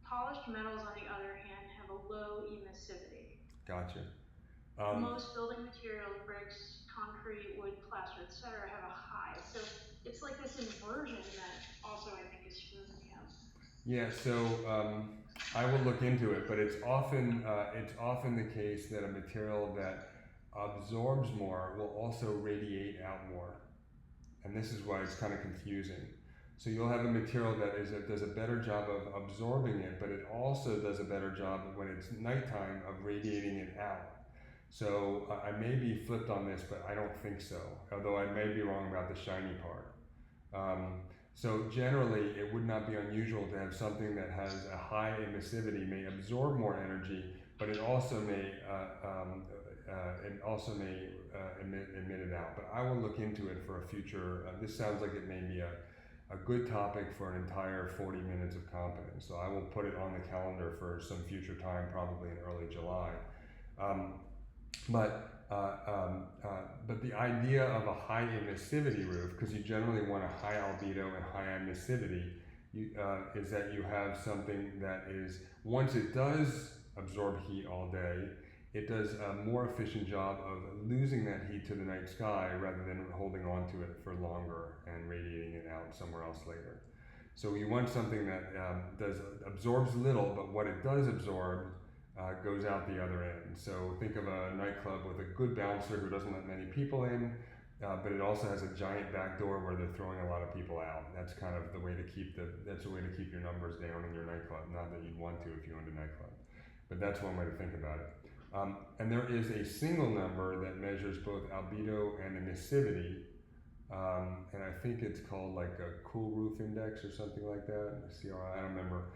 polished metals, on the other hand, have a low emissivity. Gotcha. most building materials, bricks, concrete, wood, plaster, etc., have a high. So it's like this inversion that also I think is screwing me up. Yeah, so I will look into it, but it's often the case that a material that absorbs more will also radiate out more, and this is why it's kind of confusing. So you'll have a material that does a better job of absorbing it, but it also does a better job when it's nighttime of radiating it out. So I may be flipped on this, but I don't think so. Although I may be wrong about the shiny part. So generally, it would not be unusual to have something that has a high emissivity may absorb more energy, but it also may emit it out. But I will look into it for a future. This sounds like it may be a good topic for an entire 40 minutes of competence. So I will put it on the calendar for some future time, probably in early July. But the idea of a high emissivity roof, because you generally want a high albedo and high emissivity, is that you have something that is, once it does absorb heat all day, it does a more efficient job of losing that heat to the night sky rather than holding on to it for longer and radiating it out somewhere else later. So you want something that absorbs little, but what it does absorb goes out the other end. So think of a nightclub with a good bouncer who doesn't let many people in, but it also has a giant back door where they're throwing a lot of people out. That's kind of the way to keep your numbers down in your nightclub. Not that you'd want to if you owned a nightclub, but that's one way to think about it. And there is a single number that measures both albedo and emissivity, and I think it's called like a cool roof index or something like that. I don't remember.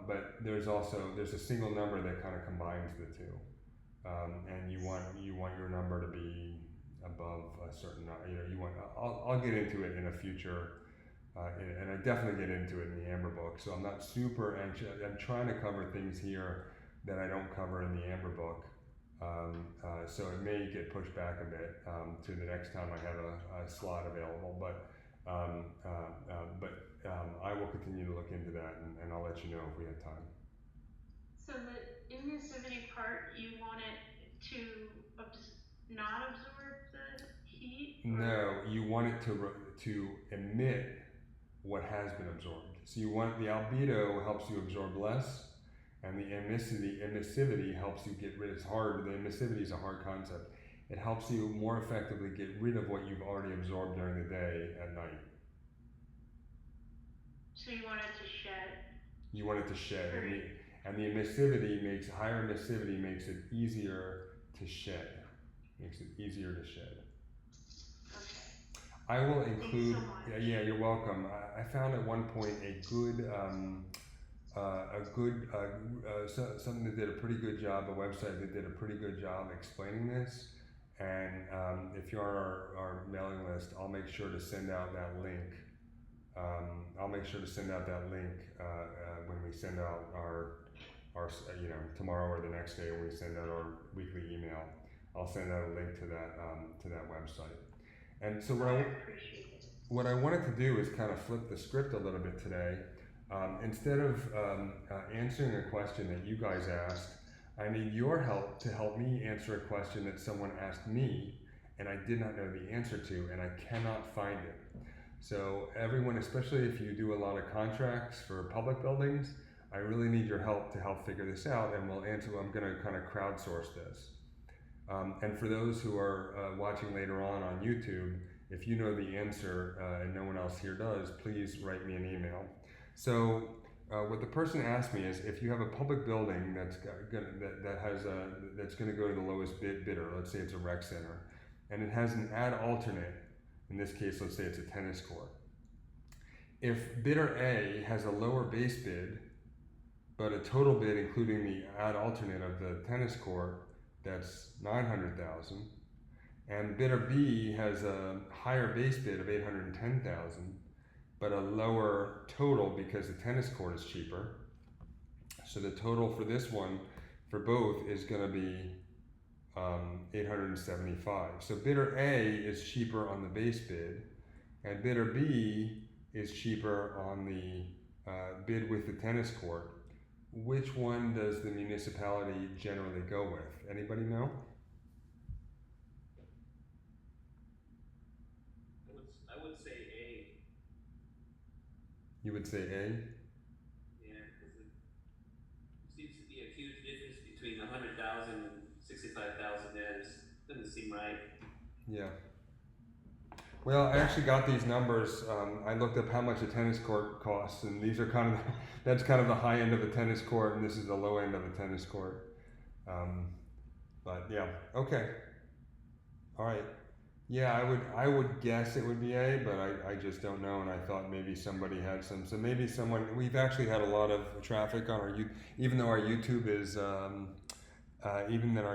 But there's a single number that kind of combines the two, and you want your number to be above a certain. I'll get into it in a future, and I definitely get into it in the Amber book. So I'm not super anxious. I'm trying to cover things here that I don't cover in the Amber book. So it may get pushed back a bit to the next time I have a slot available, but I will continue to look into that, and I'll let you know if we have time. So the emissivity part, you want it to not absorb the heat? No, you want it to emit what has been absorbed. So you want the albedo helps you absorb less, and the emissivity helps you get rid. The emissivity is a hard concept. It helps you more effectively get rid of what you've already absorbed during the day at night. So you want it to shed? You want it to shed, and the higher emissivity makes it easier to shed. Makes it easier to shed. Okay. I will include. Thanks so much. Yeah, you're welcome. I found at one point something that did a pretty good job, a website that did a pretty good job explaining this. And if you're on our mailing list, I'll make sure to send out that link. When we send out our tomorrow or the next day when we send out our weekly email. I'll send out a link to that website. And so what I wanted to do is kind of flip the script a little bit today. Instead of answering a question that you guys asked, I need your help to help me answer a question that someone asked me and I did not know the answer to, and I cannot find it. So everyone, especially if you do a lot of contracts for public buildings, I really need your help to help figure this out, and we'll answer. I'm going to kind of crowdsource this. And for those who are watching later on YouTube, if you know the answer and no one else here does, please write me an email. So what the person asked me is, if you have a public building that's going to go to the lowest bidder, let's say it's a rec center, and it has an ad alternate. In this case, let's say it's a tennis court. If bidder A has a lower base bid, but a total bid including the ad alternate of the tennis court, that's $900,000, and bidder B has a higher base bid of $810,000, but a lower total because the tennis court is cheaper. So the total for this one, for both, is going to be $875. So bidder A is cheaper on the base bid, and bidder B is cheaper on the bid with the tennis court. Which one does the municipality generally go with? Anybody know? would say A. You would say A? Yeah, because it seems to be a huge difference between 100,000 and 65,000. Doesn't seem right. Yeah. Well, I actually got these numbers. I looked up how much a tennis court costs, and these are kind of that's kind of the high end of a tennis court, and this is the low end of a tennis court. Um, but yeah, okay, all right. Yeah, I would guess it would be A, but I just don't know, and I thought maybe somebody had some. So maybe someone. We've actually had a lot of traffic on our even though our YouTube is even though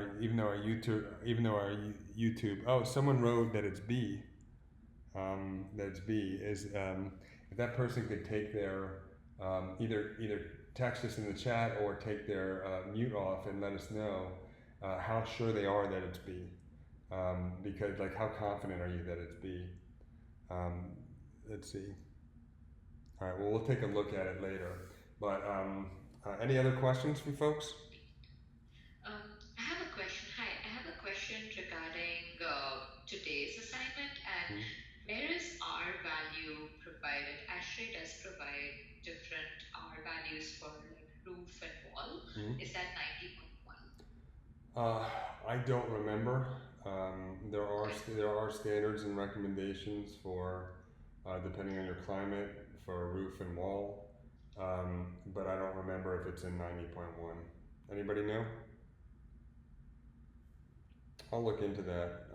our YouTube. Oh, someone wrote that it's B. That's B is if that person could take their either text us in the chat or take their mute off and let us know how sure they are that it's B. Because like how confident are you that it's B? Um, let's see. All right. Well, we'll take a look at it later. But any other questions from folks? I have a question. Hi, I have a question regarding today's assignment and Hmm. where is R value provided? ASHRAE does provide different R values for like roof and wall. Hmm. Is that 90.1? I don't remember. There are Okay. there are standards and recommendations for depending on your climate for roof and wall, but I don't remember if it's in 90.1. Anybody know? I'll look into that.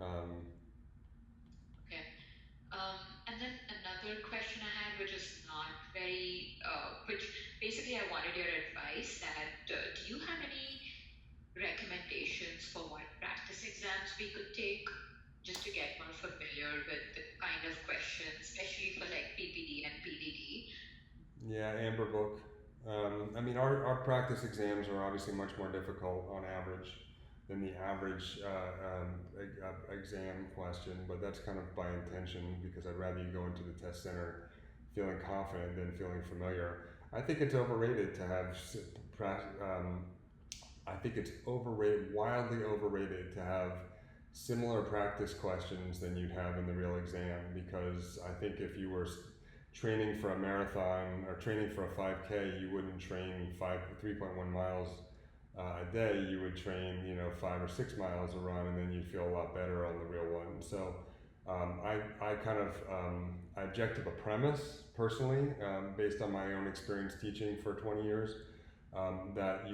Okay. And then another question I had, which is not very, which basically I wanted your advice that do you have any recommendations for what practice exams we could take just to get more familiar with the kind of questions, especially for like PPD and PDD? Yeah, Amber Book. I mean, our practice exams are obviously much more difficult on average than the average exam question, but that's kind of by intention because I'd rather you go into the test center feeling confident than feeling familiar. I think it's overrated to have. I think it's overrated, wildly overrated to have similar practice questions than you'd have in the real exam because I think if you were training for a marathon or training for a 5K, you wouldn't train 3.1 miles a day. You would train, 5 or 6 miles a run, and then you'd feel a lot better on the real one. So I kind of I object to the premise personally, based on my own experience teaching for 20 years, that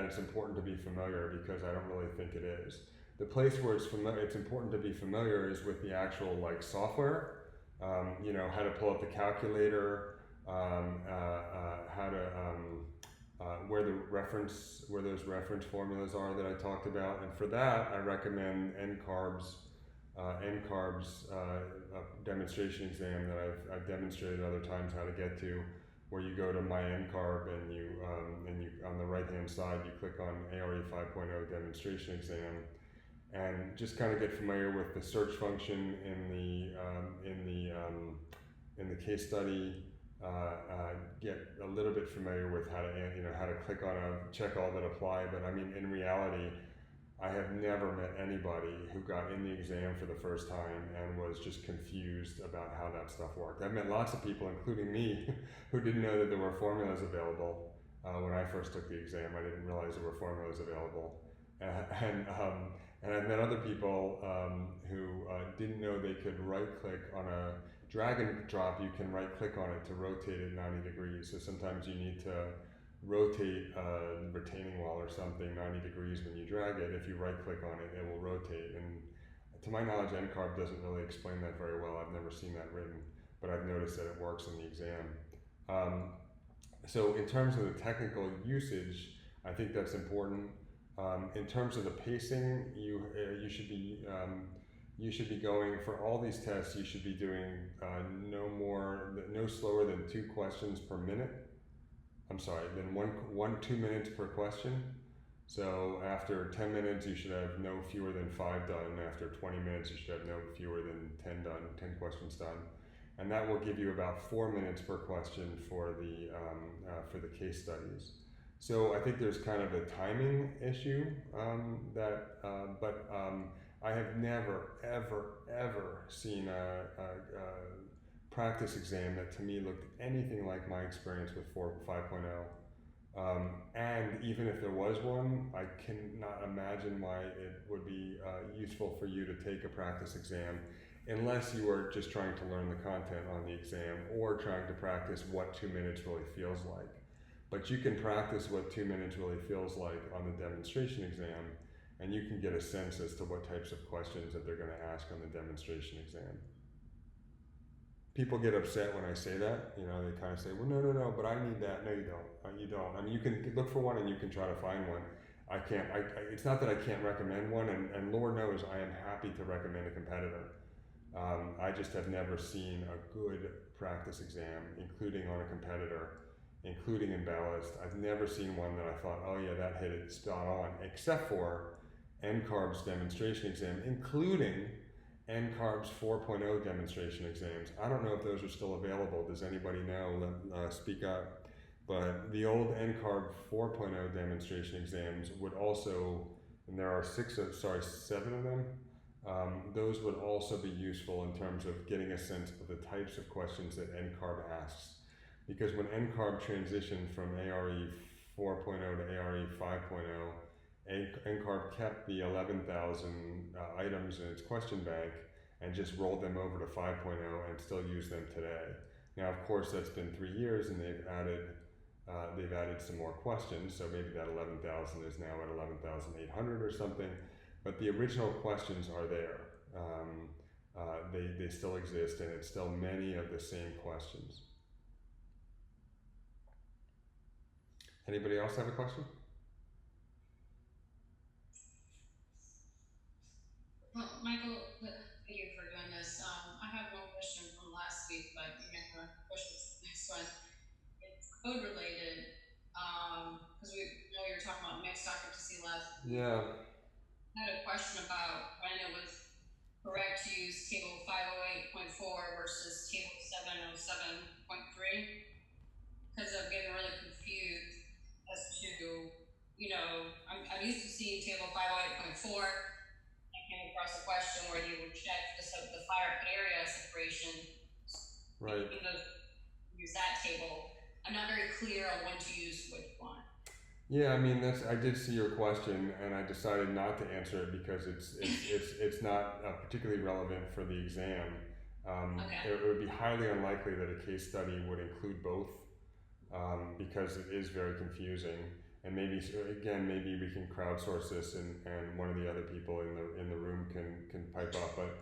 it's important to be familiar because I don't really think it is. The place where it's important to be familiar is with the actual like software. How to pull up the calculator, how to where those reference formulas are that I talked about, and for that I recommend NCARB's demonstration exam that I've demonstrated other times how to get to, where you go to my NCARB and you on the right hand side you click on ARE 5.0 demonstration exam, and just kind of get familiar with the search function in the case study. Get a little bit familiar with how to click on a check all that apply. But I mean, in reality, I have never met anybody who got in the exam for the first time and was just confused about how that stuff worked. I've met lots of people, including me, who didn't know that there were formulas available when I first took the exam. I didn't realize there were formulas available, and I've met other people who didn't know they could right-click on a drag and drop. You can right-click on it to rotate it 90 degrees. So sometimes you need to rotate a retaining wall or something 90 degrees when you drag it. If you right-click on it, it will rotate. And to my knowledge, NCARB doesn't really explain that very well. I've never seen that written, but I've noticed that it works in the exam. So in terms of the technical usage, I think that's important. In terms of the pacing, you should be going for all these tests. You should be doing no slower than 2 questions per minute. I'm sorry, then 2 minutes per question. So after 10 minutes, you should have no fewer than 5 done. After 20 minutes, you should have no fewer than 10 done, 10 questions done, and that will give you about 4 minutes per question for the case studies. So I think there's kind of a timing issue but I have never, ever seen a practice exam that to me looked anything like my experience with 5.0. And even if there was one, I cannot imagine why it would be useful for you to take a practice exam unless you are just trying to learn the content on the exam or trying to practice what 2 minutes really feels like. But you can practice what 2 minutes really feels like on the demonstration exam, and you can get a sense as to what types of questions that they're going to ask on the demonstration exam. People get upset when I say that. You know, they kind of say, well, no, but I need that. No, you don't. You don't. I mean, you can look for one and you can try to find one. I can't, it's not that I can't recommend one, and Lord knows I am happy to recommend a competitor. I just have never seen a good practice exam, including on a competitor, including in ballast. I've never seen one that I thought, oh yeah, that hit it spot on, except for NCARB's demonstration exam, including NCARB's 4.0 demonstration exams. I don't know if those are still available. Does anybody know? Speak up. But the old NCARB 4.0 demonstration exams would also, and there are 7 of them, those would also be useful in terms of getting a sense of the types of questions that NCARB asks. Because when NCARB transitioned from ARE 4.0 to ARE 5.0, NCARB kept the 11,000 items in its question bank and just rolled them over to 5.0 and still use them today. Now, of course, that's been 3 years, and they've added some more questions. So maybe that 11,000 is now at 11,800 or something. But the original questions are there. They still exist, and it's still many of the same questions. Anybody else have a question? Well, Michael, thank you for doing this. I have one question from last week, but you're going to push this next one. It's code related, because we know you're talking about mixed occupancy last week. Yeah. I had a question about when it was correct to use table 508.4 versus table 707.3, because I'm getting really confused as to, you know, I'm used to seeing table 508.4. I came across a question where you would check the fire area separation. Right. Use that table. I'm not very clear on when to use which one. Yeah, I mean, I did see your question, and I decided not to answer it because it's not particularly relevant for the exam. Okay. It would be highly unlikely that a case study would include both, because it is very confusing. And maybe we can crowdsource this, and one of the other people in the room can pipe up. But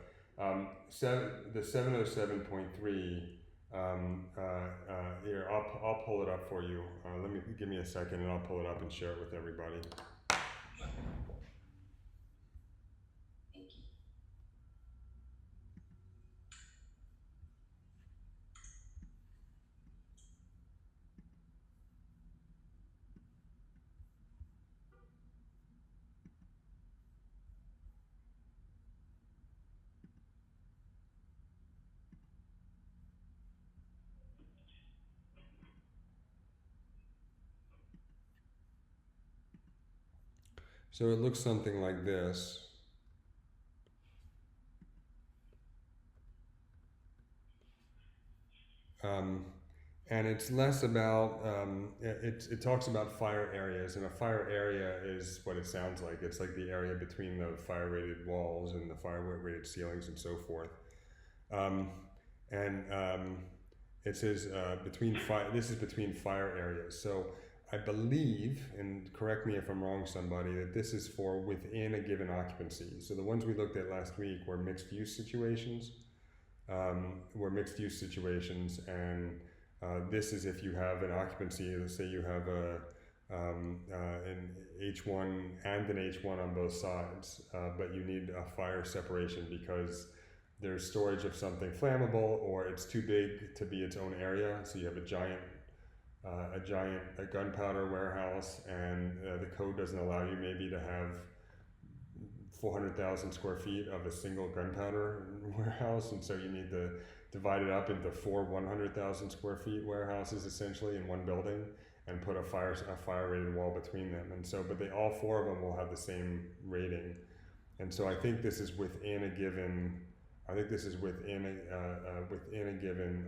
the 707.3. Here, I'll pull it up for you. Give me a second, and I'll pull it up and share it with everybody. Thank you. So it looks something like this. And it's less about, it talks about fire areas, and a fire area is what it sounds like. It's like the area between the fire rated walls and the fire rated ceilings and so forth. It says this is between fire areas. So I believe, and correct me if I'm wrong, somebody, that this is for within a given occupancy. So the ones we looked at last week were mixed use situations. And this is if you have an occupancy. Let's say you have an H1 and an H1 on both sides, but you need a fire separation because there's storage of something flammable, or it's too big to be its own area. So you have a giant gunpowder warehouse, and the code doesn't allow you maybe to have 400,000 square feet of a single gunpowder warehouse, and so you need to divide it up into 4 100,000 square feet warehouses essentially in one building, and put a fire rated wall between them. And so, but all 4 of them will have the same rating. And so I think this is within a given. I think this is within a given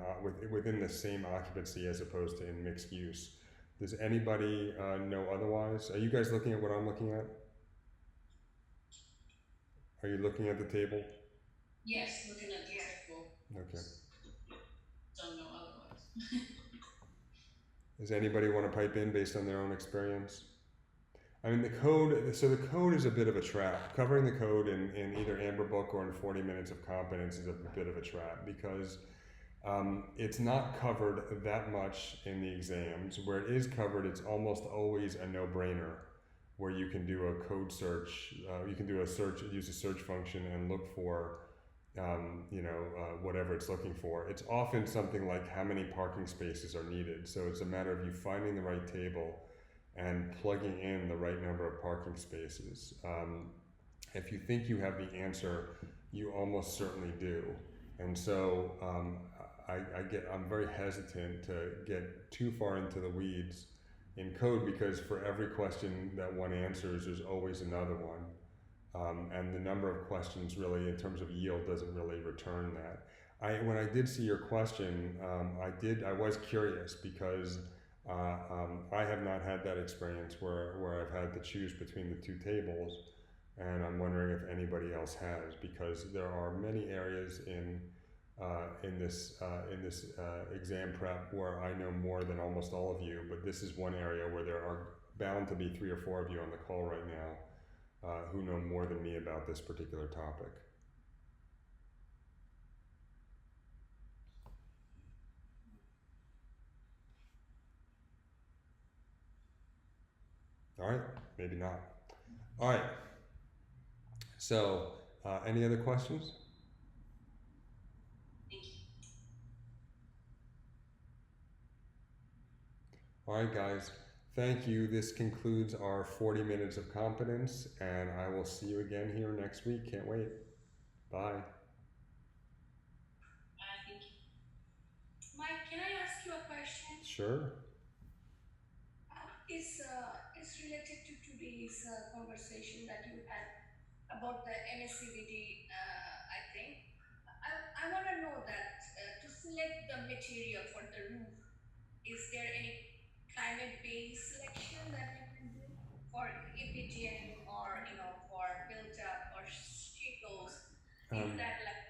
within the same occupancy as opposed to in mixed use. Does anybody know otherwise? Are you guys looking at what I'm looking at? Are you looking at the table? Yes, looking at the Yes. table, Okay. don't know otherwise. Does anybody want to pipe in based on their own experience? I mean, the code, so the code is a bit of a trap. Covering the code in either Amber Book or in 40 Minutes of Competence is a bit of a trap because it's not covered that much in the exams. Where it is covered, it's almost always a no-brainer where you can do a code search. You can do a search, use a search function and look for whatever it's looking for. It's often something like how many parking spaces are needed. So it's a matter of you finding the right table and plugging in the right number of parking spaces. If you think you have the answer, you almost certainly do. And so I'm very hesitant to get too far into the weeds in code because for every question that one answers, there's always another one. And the number of questions really in terms of yield doesn't really return that. When I did see your question, I was curious because I have not had that experience where I've had to choose between the two tables, and I'm wondering if anybody else has because there are many areas in this exam prep where I know more than almost all of you, but this is one area where there are bound to be 3 or 4 of you on the call right now who know more than me about this particular topic. All right, maybe not. All right. So, any other questions? Thank you. All right, guys. Thank you. This concludes our 40 minutes of competence, and I will see you again here next week. Can't wait. Bye. Thank you. Mike, can I ask you a question? Sure. It's related to today's conversation that you had about the emissivity. I think I want to know that to select the material for the roof, is there any climate-based selection that we can do for EPTM or for built-up or shingles? Is that like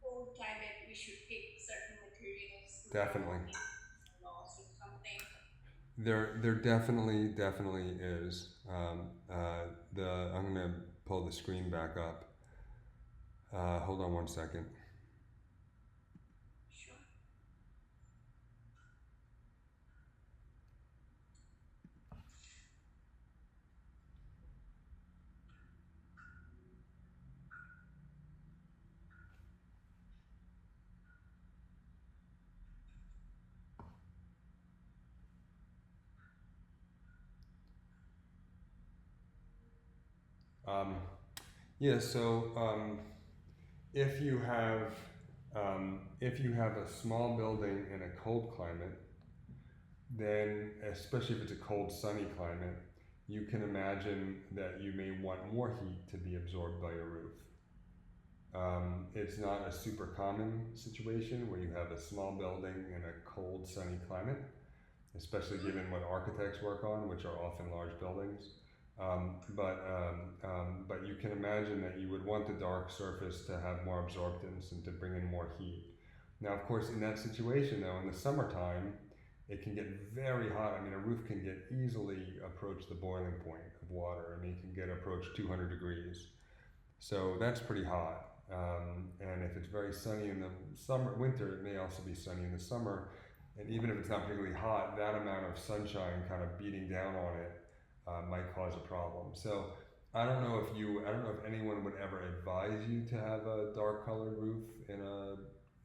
cold climate we should pick certain materials? Definitely. Laws or something. There definitely is. I'm gonna pull the screen back up. Hold on one second. Sure. Yeah. So if you have a small building in a cold climate, then especially if it's a cold, sunny climate, you can imagine that you may want more heat to be absorbed by your roof. It's not a super common situation where you have a small building in a cold, sunny climate, especially given what architects work on, which are often large buildings. But you can imagine that you would want the dark surface to have more absorptance and to bring in more heat. Now, of course, in that situation, though, in the summertime, it can get very hot. I mean, a roof can get easily approach the boiling point of water. I mean, it can get approach 200 degrees. So that's pretty hot. And if it's very sunny in the winter, it may also be sunny in the summer. And even if it's not particularly hot, that amount of sunshine kind of beating down on it might cause a problem. So I don't know if anyone would ever advise you to have a dark colored roof in a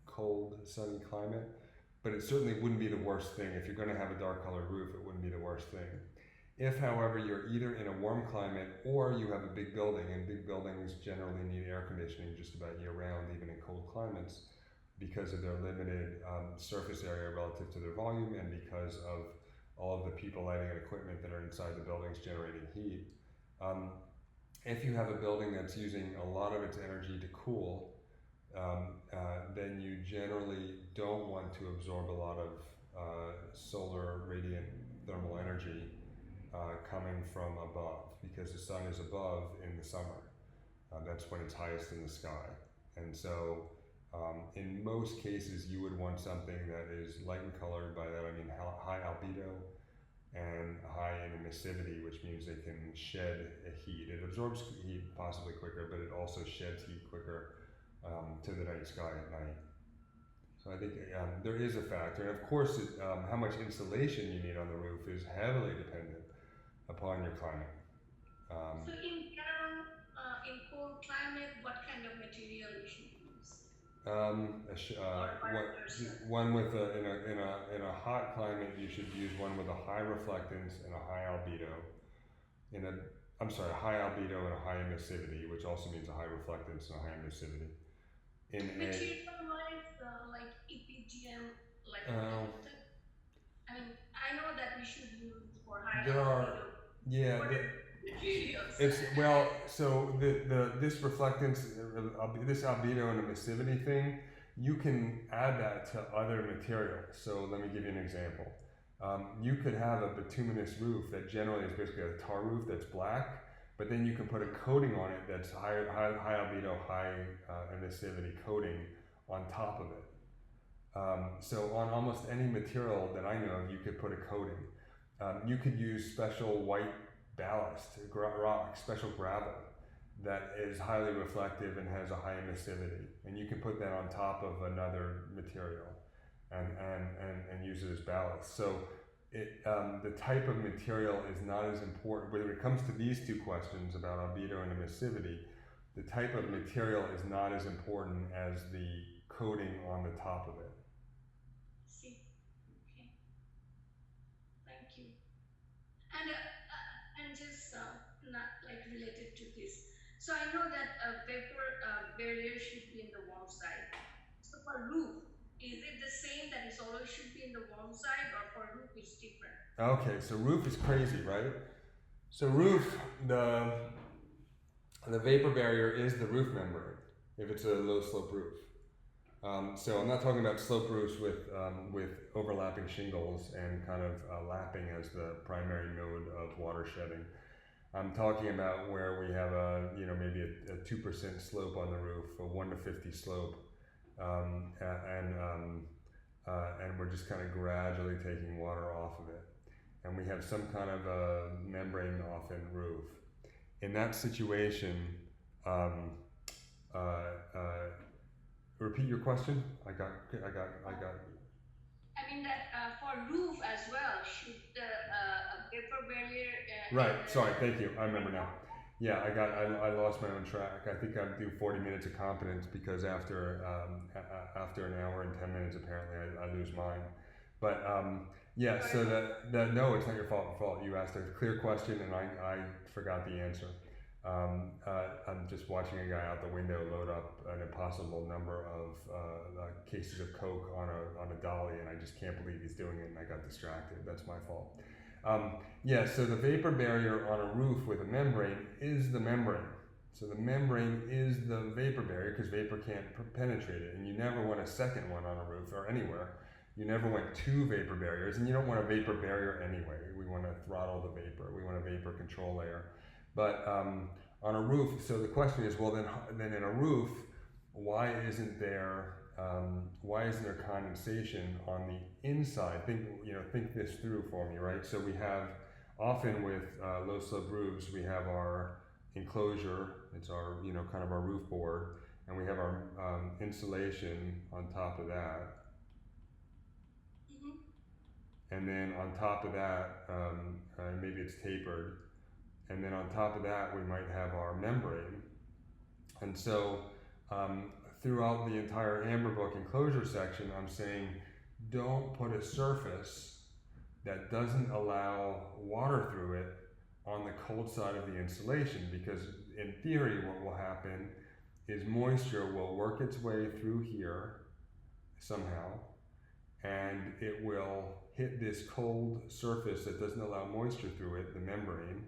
cold, sunny climate, but it certainly wouldn't be the worst thing. If you're going to have a dark colored roof, it wouldn't be the worst thing. If, however, you're either in a warm climate or you have a big building, and big buildings generally need air conditioning just about year round, even in cold climates, because of their limited surface area relative to their volume and because of all of the people, lighting, and equipment that are inside the buildings generating heat, if you have a building that's using a lot of its energy to cool, then you generally don't want to absorb a lot of solar radiant thermal energy coming from above, because the sun is above in the summer. That's when it's highest in the sky. And so in most cases you would want something that is light in color. By that I mean high albedo and high in emissivity, which means they can shed heat. It absorbs heat possibly quicker, but it also sheds heat quicker to the night sky at night. So I think there is a factor, and of course how much insulation you need on the roof is heavily dependent upon your climate. So in general, in cold climate, what kind of material you should use? One with in a hot climate, you should use one with a high reflectance and a high albedo. High albedo and a high emissivity, which also means a high reflectance and a high emissivity. Material-wise, like EPDM, like I mean, I know that we should use for high albedo. This reflectance, this albedo and emissivity thing, you can add that to other materials. So let me give you an example. You could have a bituminous roof that generally is basically a tar roof that's black, but then you can put a coating on it that's high albedo, high emissivity coating on top of it. So on almost any material that I know of, you could put a coating. You could use special white ballast, rock, special gravel that is highly reflective and has a high emissivity, and you can put that on top of another material and use it as ballast. So the type of material is not as important when it comes to these two questions about albedo and emissivity. The type of material is not as important as the coating on the top of it. See, okay, thank you. And just not like related to this. So I know that a vapor barrier should be in the warm side. So for roof, is it the same that it always should be in the warm side, or for roof it's different? Okay, so roof is crazy, right? So roof, the vapor barrier is the roof membrane if it's a low slope roof. So I'm not talking about slope roofs with overlapping shingles and kind of lapping as the primary mode of water shedding. I'm talking about where we have maybe a 2% slope on the roof, a 1 to 50 slope, and we're just kind of gradually taking water off of it, and we have some kind of a membrane often roof. In that situation, repeat your question. I got. I mean that for roof as well, should the vapor barrier? Right. Sorry. Thank you. I remember now. Yeah, I lost my own track. I think I'm doing 40 minutes of competence because after an hour and 10 minutes, apparently I lose mine. But yeah. So no, it's not your fault. You asked a clear question and I forgot the answer. I'm just watching a guy out the window load up an impossible number of cases of Coke on a dolly, and I just can't believe he's doing it, and I got distracted. That's my fault. So the vapor barrier on a roof with a membrane is the membrane. So the membrane is the vapor barrier because vapor can't penetrate it, and you never want a second one on a roof or anywhere. You never want two vapor barriers, and you don't want a vapor barrier anyway. We want to throttle the vapor. We want a vapor control layer. But on a roof, so the question is, well, then in a roof, why isn't there condensation on the inside? Think this through for me, right? So we have often with low slope roofs, we have our enclosure. It's our kind of our roof board, and we have our insulation on top of that. Mm-hmm. And then on top of that, maybe it's tapered. And then on top of that, we might have our membrane. And so throughout the entire Amber Book enclosure section, I'm saying don't put a surface that doesn't allow water through it on the cold side of the insulation, because in theory what will happen is moisture will work its way through here somehow, and it will hit this cold surface that doesn't allow moisture through it, the membrane,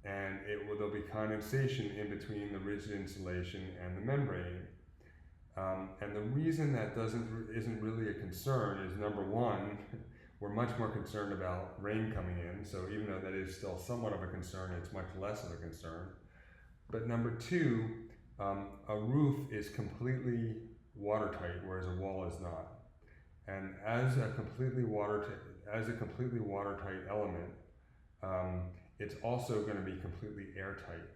and there'll be condensation in between the rigid insulation and the membrane. And the reason that isn't really a concern is, number one, we're much more concerned about rain coming in. So even though that is still somewhat of a concern, it's much less of a concern. But number two, a roof is completely watertight, whereas a wall is not. And as a completely watertight element, it's also going to be completely airtight.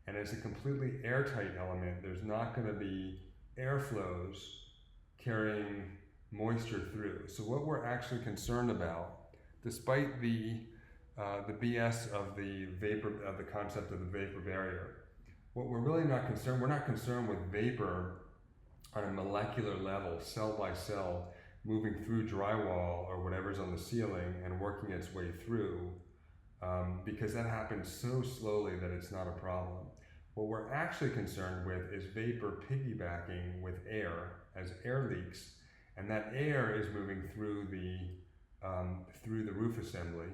And as a completely airtight element, there's not going to be airflows carrying moisture through. So what we're actually concerned about, despite the BS of the concept of the vapor barrier, what we're really not concerned with vapor on a molecular level, cell by cell, moving through drywall or whatever's on the ceiling and working its way through, because that happens so slowly that it's not a problem. What we're actually concerned with is vapor piggybacking with air as air leaks, and that air is moving through the roof assembly,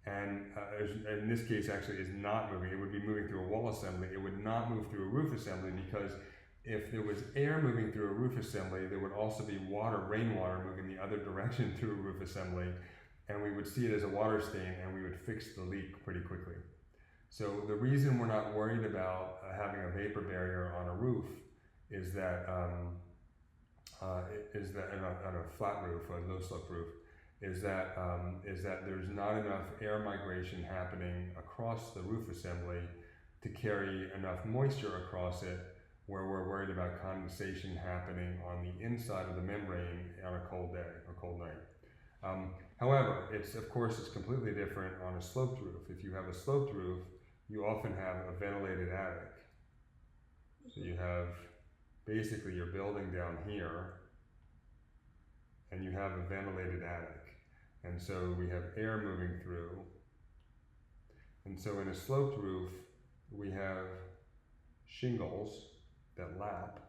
and in this case actually is not moving. It would be moving through a wall assembly. It would not move through a roof assembly, because if there was air moving through a roof assembly, there would also be rainwater moving the other direction through a roof assembly, and we would see it as a water stain, and we would fix the leak pretty quickly. So the reason we're not worried about having a vapor barrier on a roof is that on a flat roof, a low slope roof, is that there's not enough air migration happening across the roof assembly to carry enough moisture across it, where we're worried about condensation happening on the inside of the membrane on a cold day or cold night. However, it's completely different on a sloped roof. If you have a sloped roof, you often have a ventilated attic. So you have basically your building down here, and you have a ventilated attic. And so we have air moving through. And so in a sloped roof, we have shingles that lap.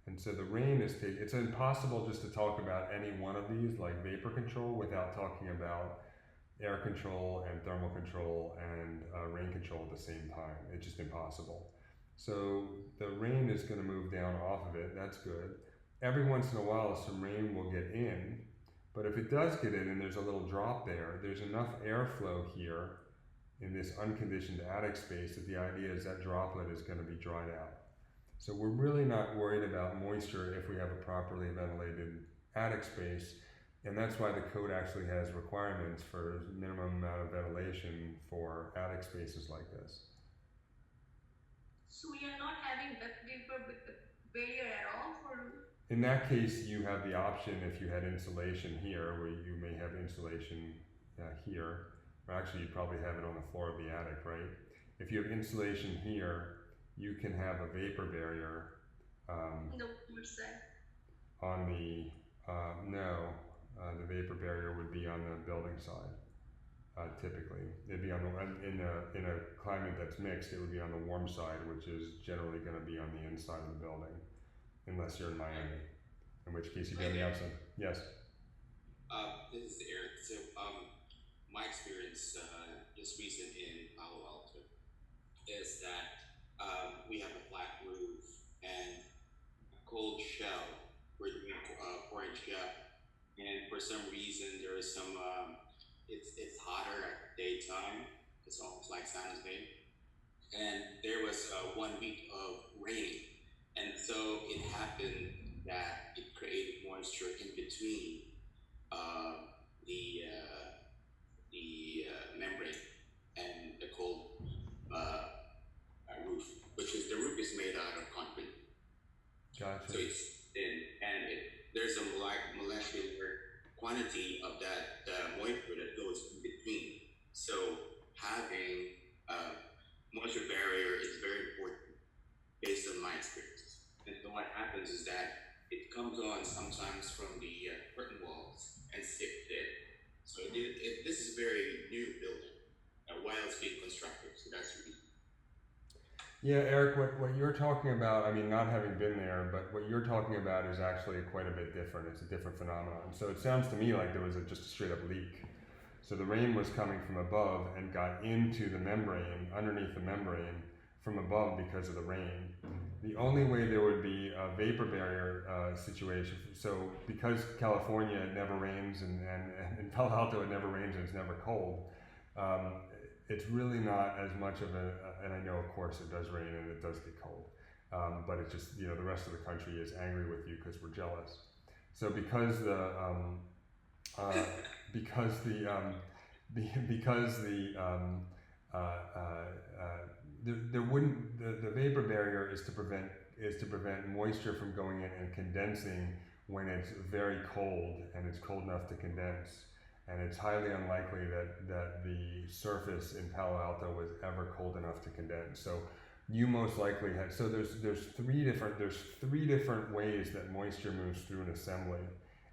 And so the rain is it's impossible just to talk about any one of these, like vapor control, without talking about air control and thermal control and rain control at the same time. It's just impossible. So the rain is going to move down off of it. That's good. Every once in a while, some rain will get in, but if it does get in and there's a little drop there, there's enough airflow here in this unconditioned attic space that the idea is that droplet is going to be dried out. So we're really not worried about moisture if we have a properly ventilated attic space, and that's why the code actually has requirements for minimum amount of ventilation for attic spaces like this. So we are not having vapor barrier at all for roof? In that case, you have the option, if you had insulation here, where you may have insulation here, or actually you'd probably have it on the floor of the attic, right? If you have insulation here, you can have a vapor barrier On the wood side? on the, the vapor barrier would be on the building side, typically. It'd be on in a climate that's mixed, it would be on the warm side, which is generally gonna be on the inside of the building, unless you're in Miami, in which case you'd be on the outside. Yes? This is Eric. So, my experience just recent in Palo Alto is that we have a flat roof and a cold shell. We're doing pouring shell, and for some reason there is some. It's hotter at daytime. It's almost like San Jose, and there was 1 week of rain, and so it happened that it created moisture in between the membrane and the cold roof, which is the roof is made out of concrete. Gotcha. So it's thin, and there's a molecular quantity of that moisture that goes in between. So having a moisture barrier is very important based on my experience. And so what happens is that it comes on sometimes from the curtain walls and sits there. So this is a very new building while it's being constructed. So that's the reason. Yeah, Eric, what you're talking about, I mean, not having been there, but what you're talking about is actually quite a bit different. It's a different phenomenon. So it sounds to me like there was just a straight up leak. So the rain was coming from above and got into the membrane, underneath the membrane, from above because of the rain. The only way there would be a vapor barrier situation, so because California it never rains and in Palo Alto it never rains and it's never cold, it's really not as much of and I know of course it does rain and it does get cold, but it's just, the rest of the country is angry with you because we're jealous. So because the because there wouldn't the vapor barrier is to prevent moisture from going in and condensing when it's very cold and it's cold enough to condense, and it's highly unlikely that the surface in Palo Alto was ever cold enough to condense. So you most likely had, so there's three different ways that moisture moves through an assembly,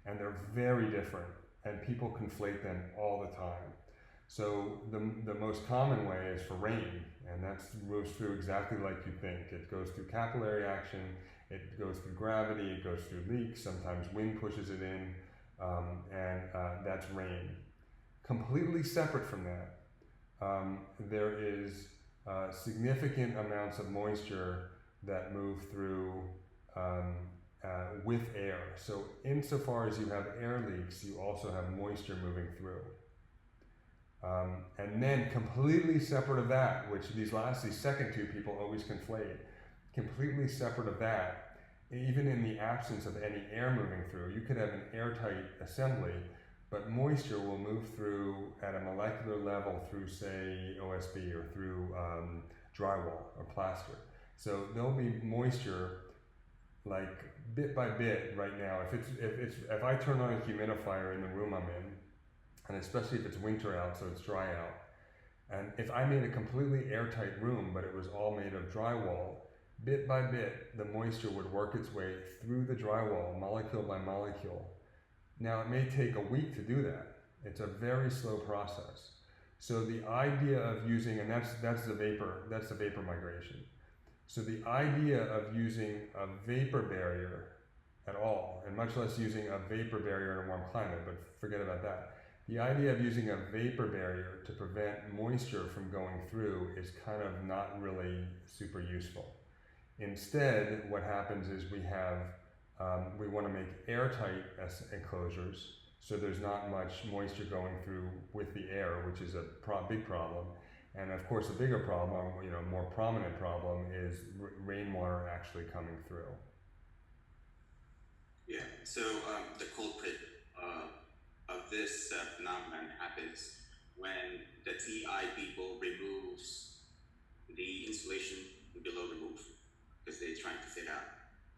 and they're very different, and people conflate them all the time. So the most common way is for rain, and that moves through exactly like you think. It goes through capillary action, it goes through gravity, it goes through leaks, sometimes wind pushes it in, and that's rain. Completely separate from that, there is significant amounts of moisture that move through with air. So insofar as you have air leaks, you also have moisture moving through. And then completely separate of that, which these second two people always conflate, completely separate of that, even in the absence of any air moving through, you could have an airtight assembly, but moisture will move through at a molecular level through, say, OSB or through drywall or plaster. So there'll be moisture like bit by bit right now. If I turn on a humidifier in the room I'm in, and especially if it's winter out, so it's dry out, and if I made a completely airtight room, but it was all made of drywall, bit by bit, the moisture would work its way through the drywall, molecule by molecule. Now, it may take a week to do that. It's a very slow process. So the idea of using, and that's the vapor migration. So the idea of using a vapor barrier at all, and much less using a vapor barrier in a warm climate, but forget about that. The idea of using a vapor barrier to prevent moisture from going through is kind of not really super useful. Instead, what happens is we want to make airtight enclosures, so there's not much moisture going through with the air, which is a big problem. And of course, a bigger problem, more prominent problem, is rainwater actually coming through. Yeah. So the culprit of this phenomenon happens when the TI people removes the insulation below the roof because they're trying to fit out.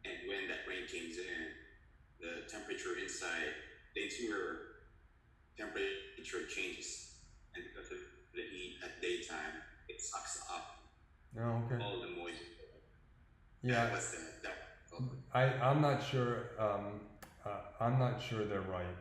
And when that rain comes in, the temperature inside, the interior temperature changes, and because of the heat at daytime, it sucks up all the moisture. Yeah. I'm not sure. I'm not sure they're right.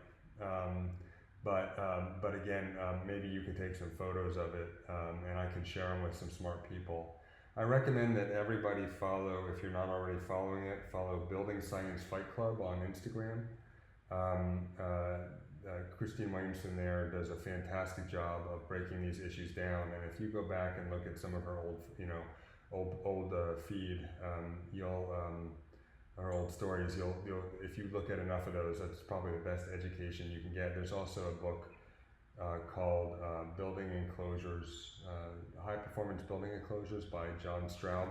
But again, maybe you can take some photos of it, and I can share them with some smart people. I recommend that everybody follow, if you're not already following it, follow Building Science Fight Club on Instagram. Christine Williamson there does a fantastic job of breaking these issues down, and if you go back and look at some of her old feed, her old stories, you'll if you look at enough of those, that's probably the best education you can get. There's also a book called Building Enclosures, High Performance Building Enclosures by John Straub,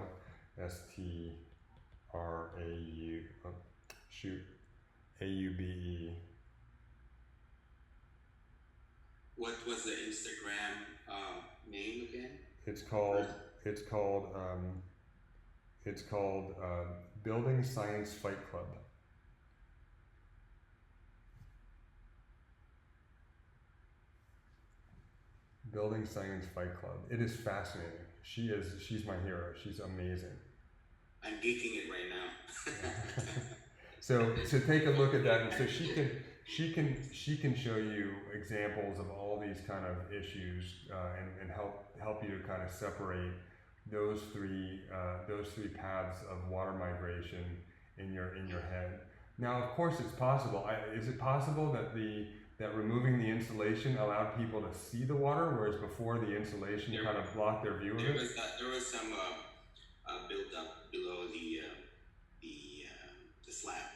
AUBE. What was the Instagram name again? It's called Building Science Fight Club. Building Science Fight Club. It is fascinating. She's my hero. She's amazing. I'm geeking it right now. So take a look at that, and so she can show you examples of all these kind of issues, and help you to kind of separate those three paths of water migration in your head. Now, of course, it's possible. Is it possible that the that removing the insulation allowed people to see the water, whereas before the insulation kind of blocked their view of it? There was some buildup below the slab.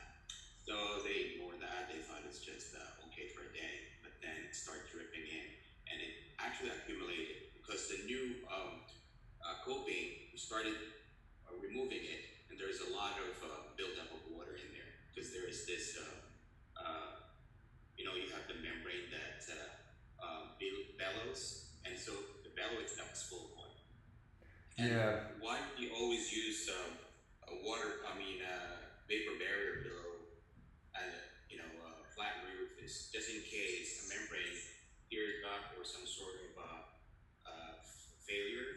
So they ignored that. They thought it's just okay for a day, but then it started dripping in, and it actually accumulated because the new coping we started removing it, and there's a lot of buildup of water in there because there is this. You have the membrane that bellows, and so the bellow itself is full of water. And Yeah. why do we always use vapor barrier below and flat roof is just in case a membrane tears up or some sort of failure.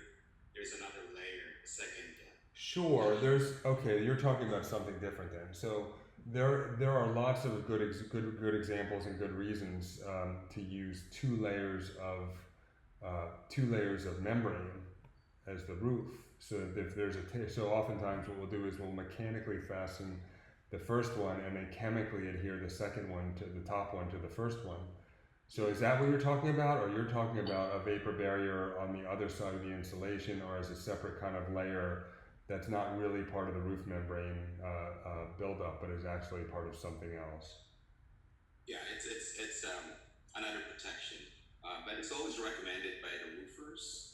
There's another layer, a second. Sure. You're talking about something different then. So there are lots of good examples and good reasons to use two layers of membrane as the roof. So if there's so oftentimes what we'll do is we'll mechanically fasten the first one and then chemically adhere the second one to the top one to the first one. So is that what you're talking about, or you're talking about a vapor barrier on the other side of the insulation, or as a separate kind of layer that's not really part of the roof membrane buildup, but is actually part of something else? Yeah, it's another protection, but it's always recommended by the roofers.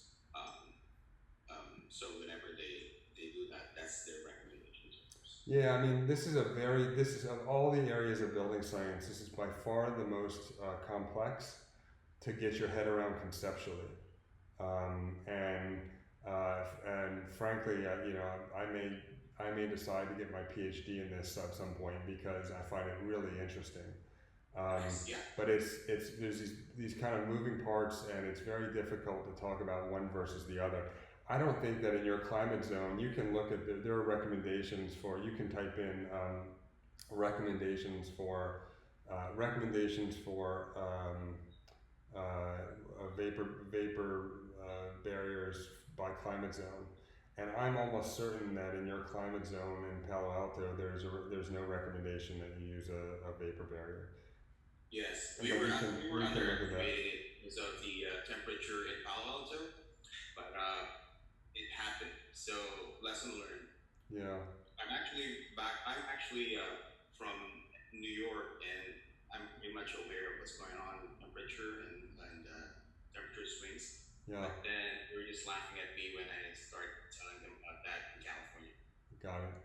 So whenever they do that, that's their recommendation. Yeah, I mean, this is of all the areas of building science, this is by far the most complex to get your head around conceptually. And frankly, I may decide to get my PhD in this at some point because I find it really interesting. Yeah. But there's these kind of moving parts, and it's very difficult to talk about one versus the other. I don't think that in your climate zone you can look at there are recommendations for, you can type in recommendations for vapor barriers by climate zone, and I'm almost certain that in your climate zone in Palo Alto there's no recommendation that you use a vapor barrier. Yes, we were underestimating it because of the temperature in Palo Alto, but it happened. So lesson learned. Yeah. I'm actually from New York, and I'm pretty much aware of what's going on with temperature and temperature swings. Yeah. But then they were just laughing at me when I started telling them about that in California. Got it.